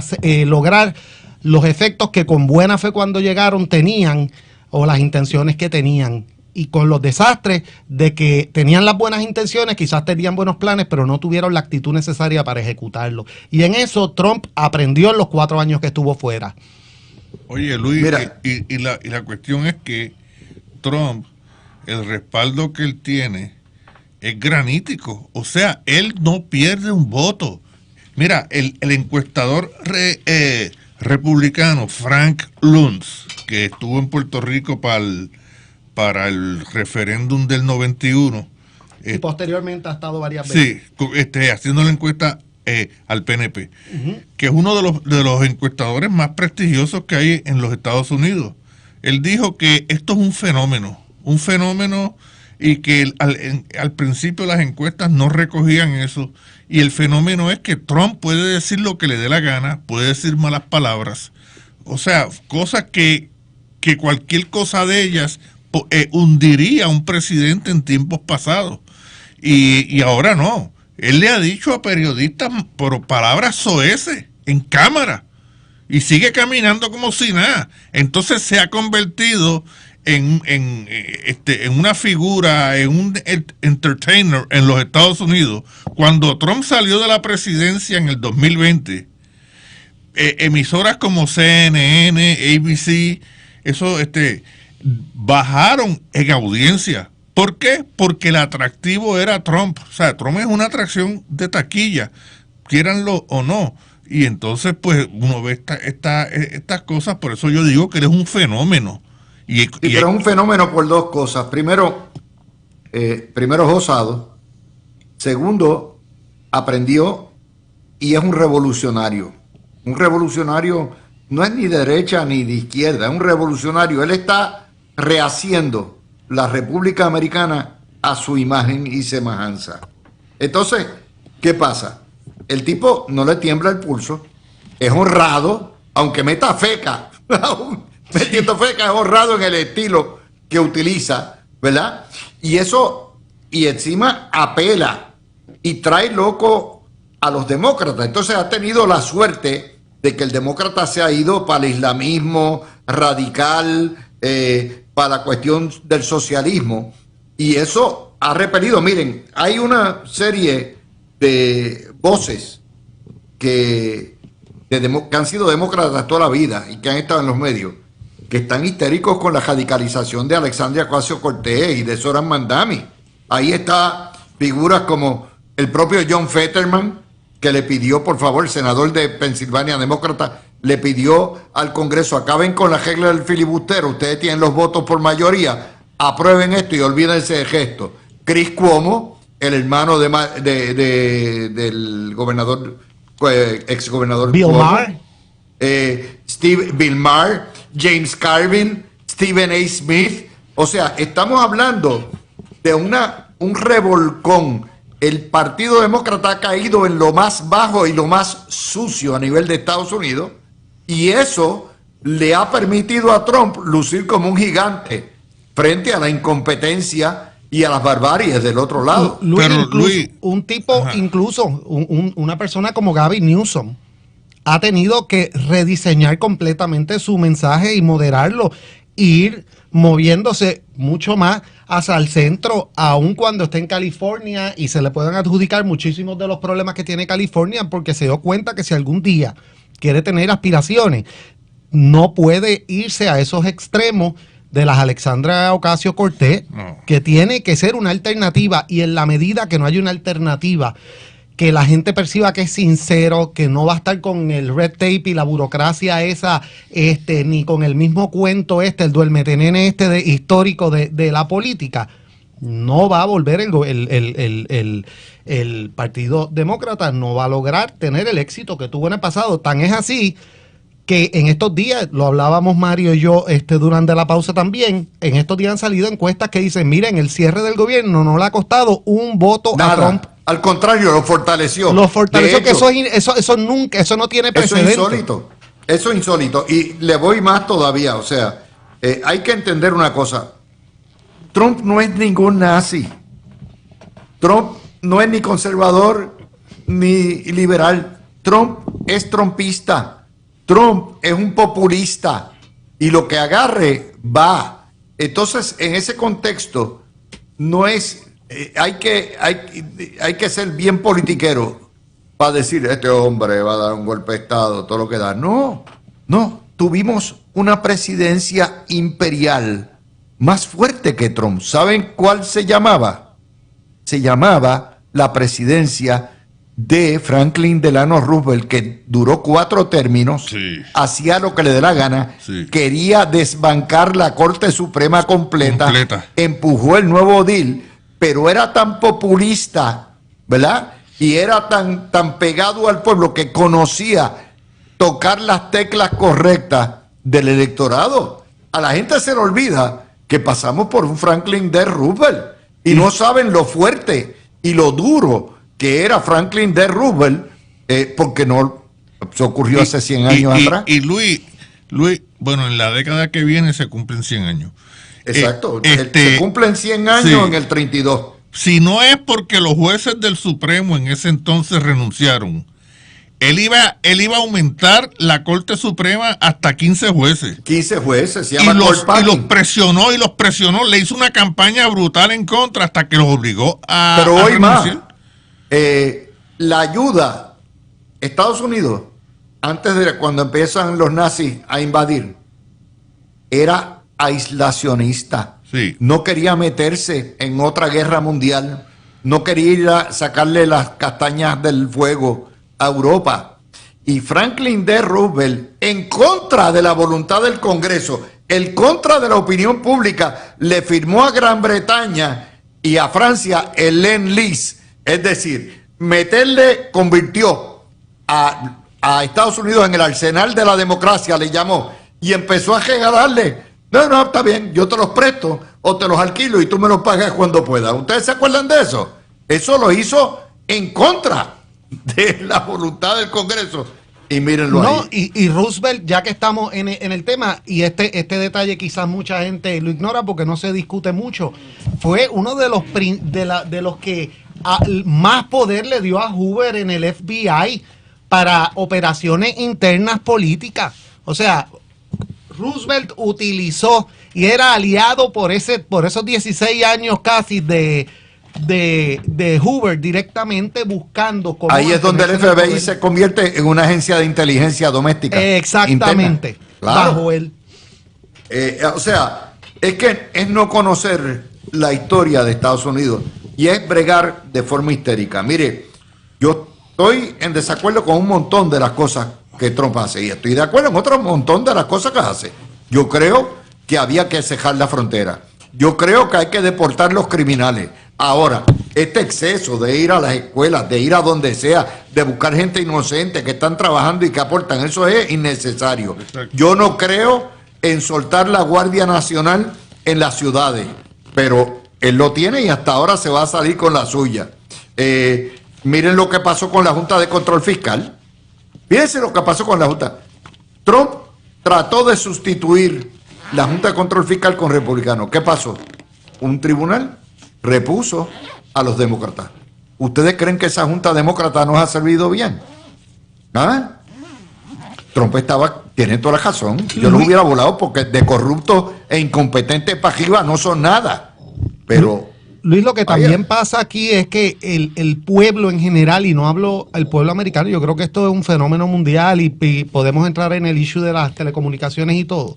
lograr los efectos que con buena fe cuando llegaron tenían, o las intenciones que tenían. Y con los desastres de que tenían las buenas intenciones, quizás tenían buenos planes, pero no tuvieron la actitud necesaria para ejecutarlo. Y en eso Trump aprendió en los 4 años que estuvo fuera. Oye, Luis, Mira, y la cuestión es que Trump, el respaldo que él tiene es granítico. O sea, él no pierde un voto. Mira, el encuestador republicano Frank Luntz, que estuvo en Puerto Rico para el referéndum del 91. Y posteriormente ha estado varias veces. Sí, haciendo la encuesta al PNP, que es uno de los encuestadores más prestigiosos que hay en los Estados Unidos. Él dijo que esto es un fenómeno, y que al principio las encuestas no recogían eso, y el fenómeno es que Trump puede decir lo que le dé la gana, puede decir malas palabras, o sea, cosas que cualquier cosa de ellas hundiría a un presidente en tiempos pasados, y ahora no. Él le ha dicho a periodistas por palabras soeces en cámara y sigue caminando como si nada. Entonces se ha convertido en una figura, en un entertainer en los Estados Unidos. Cuando Trump salió de la presidencia en el 2020, emisoras como CNN, ABC, eso bajaron en audiencia. ¿Por qué? Porque el atractivo era Trump. O sea, Trump es una atracción de taquilla, quieranlo o no. Y entonces, pues, uno ve estas cosas. Por eso yo digo que él es un fenómeno. Pero es un fenómeno por 2 cosas. Primero, es osado. Segundo, aprendió y es un revolucionario. Un revolucionario no es ni de derecha ni de izquierda, es un revolucionario. Él está rehaciendo la República Americana a su imagen y semejanza. Entonces, ¿qué pasa? El tipo no le tiembla el pulso, es honrado, aunque meta feca, metiendo feca, es honrado en el estilo que utiliza, ¿verdad? Y eso, y encima apela y trae loco a los demócratas. Entonces ha tenido la suerte de que el demócrata se ha ido para el islamismo radical, para la cuestión del socialismo, y eso ha repelido. Miren, hay una serie de voces que han sido demócratas toda la vida y que han estado en los medios, que están histéricos con la radicalización de Alexandria Ocasio-Cortez y de Zohran Mamdani. Ahí está figuras como el propio John Fetterman, que le pidió, por favor, el senador de Pensilvania, demócrata, le pidió al Congreso: acaben con la regla del filibustero, ustedes tienen los votos por mayoría, aprueben esto y olvídense de gesto. Chris Cuomo, el hermano del gobernador, ex gobernador Bill Cuomo, Maher. Bill Maher, James Carvin, Stephen A. Smith. O sea, estamos hablando de un revolcón. El Partido Demócrata ha caído en lo más bajo y lo más sucio a nivel de Estados Unidos, y eso le ha permitido a Trump lucir como un gigante frente a la incompetencia y a las barbaries del otro lado. Un tipo, incluso una persona como Gavin Newsom, ha tenido que rediseñar completamente su mensaje y moderarlo, ir moviéndose mucho más hacia el centro, aun cuando esté en California, y se le pueden adjudicar muchísimos de los problemas que tiene California, porque se dio cuenta que si algún día quiere tener aspiraciones, no puede irse a esos extremos de las Alexandria Ocasio-Cortez, que tiene que ser una alternativa, y en la medida que no haya una alternativa que la gente perciba que es sincero, que no va a estar con el red tape y la burocracia esa, ni con el mismo cuento el duermetenene histórico de la política, no va a volver el Partido Demócrata, no va a lograr tener el éxito que tuvo en el pasado. Tan es así que en estos días, lo hablábamos Mario y yo durante la pausa también, en estos días han salido encuestas que dicen, miren, el cierre del gobierno no le ha costado un voto a Trump. Al contrario, lo fortaleció. Lo fortaleció, de hecho, que eso no tiene precedente. Eso es insólito. Y le voy más todavía. O sea, hay que entender una cosa. Trump no es ningún nazi. Trump no es ni conservador ni liberal. Trump es trumpista. Trump es un populista. Y lo que agarre va. Entonces, en ese contexto, no es... hay que ser bien politiquero para decir, este hombre va a dar un golpe de Estado, todo lo que da. No, tuvimos una presidencia imperial más fuerte que Trump. ¿Saben cuál se llamaba? Se llamaba la presidencia de Franklin Delano Roosevelt, que duró 4 términos, hacía lo que le dé la gana, quería desbancar la Corte Suprema completa. Empujó el nuevo deal, pero era tan populista, ¿verdad? Y era tan pegado al pueblo que conocía tocar las teclas correctas del electorado. A la gente se le olvida que pasamos por un Franklin D. Roosevelt y no saben lo fuerte y lo duro que era Franklin D. Roosevelt, porque no se ocurrió hace 100 años atrás. Y Luis, bueno, en la década que viene se cumplen 100 años. Exacto, se cumplen 100 años en el 32. Si no es porque los jueces del Supremo en ese entonces renunciaron, él iba a aumentar la Corte Suprema hasta 15 jueces. 15 jueces, se llama y los presionó, le hizo una campaña brutal en contra hasta que los obligó a Pero hoy renunciar. Más, la ayuda, Estados Unidos, antes de cuando empiezan los nazis a invadir, era aislacionista. No quería meterse en otra guerra mundial, no quería ir a sacarle las castañas del fuego a Europa. Y Franklin D. Roosevelt, en contra de la voluntad del Congreso, en contra de la opinión pública, le firmó a Gran Bretaña y a Francia el Lend-Lease. Es decir, convirtió a Estados Unidos en el arsenal de la democracia, le llamó, y empezó a regalarle. No, está bien, yo te los presto o te los alquilo y tú me los pagas cuando puedas. ¿Ustedes se acuerdan de eso? Eso lo hizo en contra de la voluntad del Congreso. Y mírenlo ahí. Y Roosevelt, ya que estamos en el tema, y este detalle quizás mucha gente lo ignora porque no se discute mucho, fue uno de los que más poder le dio a Hoover en el FBI para operaciones internas políticas. O sea, Roosevelt utilizó y era aliado por esos 16 años casi de Hoover, directamente buscando cómo... Ahí es donde el FBI se convierte en una agencia de inteligencia doméstica. Exactamente. Claro. Bajo él. O sea, es que es no conocer la historia de Estados Unidos y es bregar de forma histérica. Mire, yo estoy en desacuerdo con un montón de las cosas que Trump hace y estoy de acuerdo en otro montón de las cosas que hace. Yo creo que había que cejar la frontera. Yo creo que hay que deportar los criminales. Ahora, este exceso de ir a las escuelas, de ir a donde sea, de buscar gente inocente que están trabajando y que aportan, eso es innecesario. Exacto. Yo no creo en soltar la Guardia Nacional en las ciudades, pero él lo tiene y hasta ahora se va a salir con la suya. Miren lo que pasó con la Junta de Control Fiscal. Fíjense lo que pasó con la Junta. Trump trató de sustituir la Junta de Control Fiscal con republicanos. ¿Qué pasó? Un tribunal repuso a los demócratas. ¿Ustedes creen que esa Junta Demócrata nos ha servido bien? ¿Ah? Trump tiene toda la razón. Yo lo hubiera volado porque de corruptos e incompetentes para arriba no son nada. Pero Luis, lo que también pasa aquí es que el pueblo en general, y no hablo el pueblo americano, yo creo que esto es un fenómeno mundial y podemos entrar en el issue de las telecomunicaciones y todo,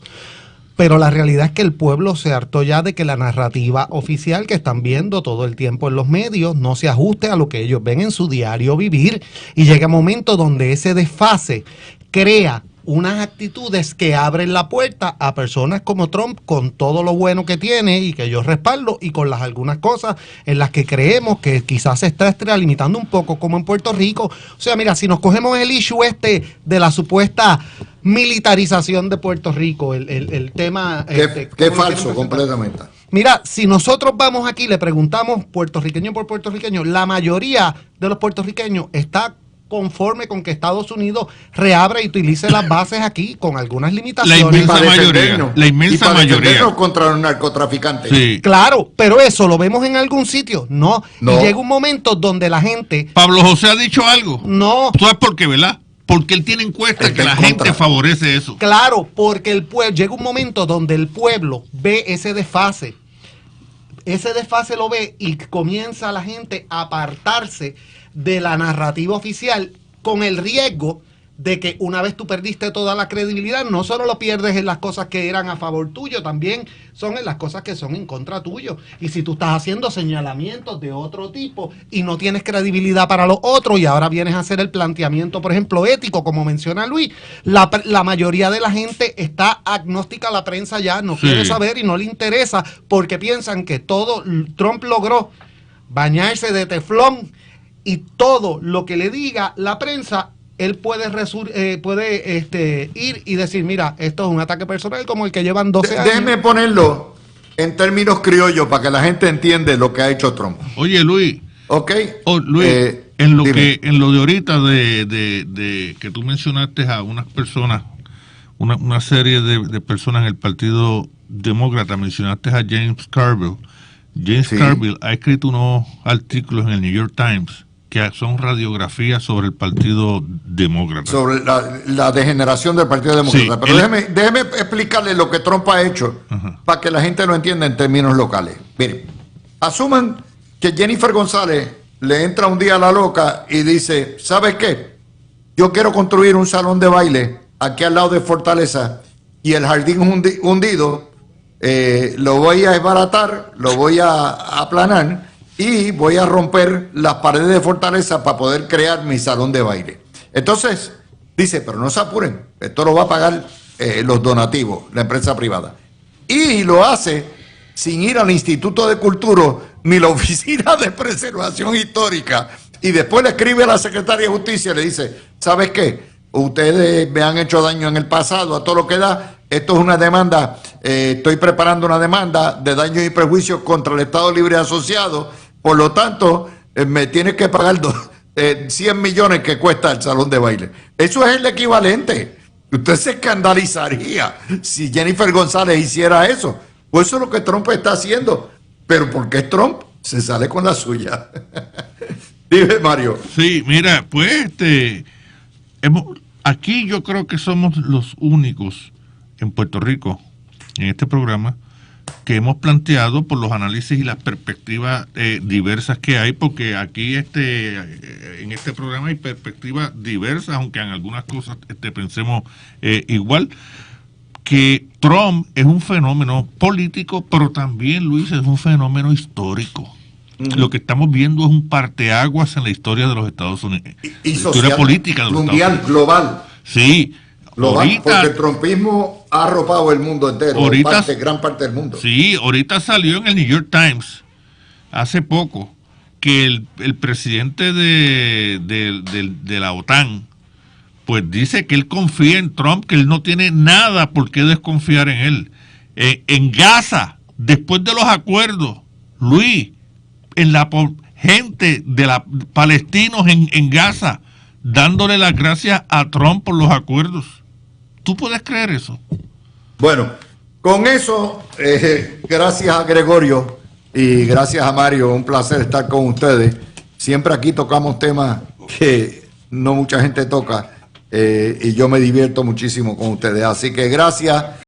pero la realidad es que el pueblo se hartó ya de que la narrativa oficial que están viendo todo el tiempo en los medios no se ajuste a lo que ellos ven en su diario vivir, y llega un momento donde ese desfase crea unas actitudes que abren la puerta a personas como Trump, con todo lo bueno que tiene y que yo respaldo, y con algunas cosas en las que creemos que quizás se está extralimitando un poco, como en Puerto Rico. O sea, mira, si nos cogemos el issue de la supuesta militarización de Puerto Rico, el tema... que es falso completamente. Mira, si nosotros vamos aquí y le preguntamos puertorriqueño por puertorriqueño, la mayoría de los puertorriqueños está conforme con que Estados Unidos reabra y utilice las bases aquí, con algunas limitaciones. La inmensa mayoría. Contra los narcotraficantes. Sí. Claro, pero eso lo vemos en algún sitio. No. Y llega un momento donde la gente... Pablo José ha dicho algo. No. ¿Tú sabes por qué, verdad? Porque él tiene encuestas que la gente favorece eso. Claro, porque el pueblo, llega un momento donde el pueblo ve ese desfase. Ese desfase lo ve y comienza la gente a apartarse de la narrativa oficial, con el riesgo de que una vez tú perdiste toda la credibilidad, no solo lo pierdes en las cosas que eran a favor tuyo, también son en las cosas que son en contra tuyo. Y si tú estás haciendo señalamientos de otro tipo y no tienes credibilidad para los otros, y ahora vienes a hacer el planteamiento, por ejemplo, ético, como menciona Luis, la mayoría de la gente está agnóstica a la prensa ya, no quiere saber y no le interesa, porque piensan que todo Trump logró bañarse de teflón, y todo lo que le diga la prensa, él puede ir y decir, mira, esto es un ataque personal como el que llevan 12 años. Déjeme ponerlo en términos criollos para que la gente entienda lo que ha hecho Trump. Oye, Luis. Ok. Luis, en lo de ahorita de que tú mencionaste a unas personas, una serie de personas en el Partido Demócrata, mencionaste a James Carville. James Carville ha escrito unos artículos en el New York Times que son radiografías sobre el Partido Demócrata. Sobre la degeneración del Partido Demócrata. Pero déjeme explicarle lo que Trump ha hecho para que la gente lo entienda en términos locales. Miren, asuman que Jennifer González le entra un día a la loca y dice, ¿sabes qué? Yo quiero construir un salón de baile aquí al lado de Fortaleza, y el jardín hundido lo voy a desbaratar, lo voy a aplanar, y voy a romper las paredes de Fortaleza para poder crear mi salón de baile. Entonces, dice, pero no se apuren, esto lo va a pagar los donativos, la empresa privada. Y lo hace sin ir al Instituto de Cultura ni la Oficina de Preservación Histórica. Y después le escribe a la Secretaria de Justicia y le dice, ¿sabes qué? Ustedes me han hecho daño en el pasado, a todo lo que da. Esto es una demanda, estoy preparando una demanda de daños y prejuicios contra el Estado Libre Asociado. Por lo tanto, me tiene que pagar 100 millones que cuesta el salón de baile. Eso es el equivalente. Usted se escandalizaría si Jennifer González hiciera eso. Pues eso es lo que Trump está haciendo. Pero porque es Trump, se sale con la suya. Dime, Mario. Sí, mira, pues aquí yo creo que somos los únicos en Puerto Rico, en este programa, que hemos planteado por los análisis y las perspectivas diversas que hay, porque aquí en este programa hay perspectivas diversas, aunque en algunas cosas pensemos igual, que Trump es un fenómeno político, pero también, Luis, es un fenómeno histórico. Lo que estamos viendo es un parteaguas en la historia de los Estados Unidos. Y social, historia política de los mundial, Estados Unidos. Global. Sí. Global, porque el trumpismo ha arropado el mundo entero, gran parte del mundo. Sí, ahorita salió en el New York Times, hace poco, que el presidente de la OTAN, pues dice que él confía en Trump, que él no tiene nada por qué desconfiar en él. En Gaza, después de los acuerdos, Luis, gente de la palestinos en Gaza, dándole las gracias a Trump por los acuerdos. ¿Tú puedes creer eso? Bueno, con eso, gracias a Gregorio y gracias a Mario, un placer estar con ustedes. Siempre aquí tocamos temas que no mucha gente toca y yo me divierto muchísimo con ustedes. Así que gracias.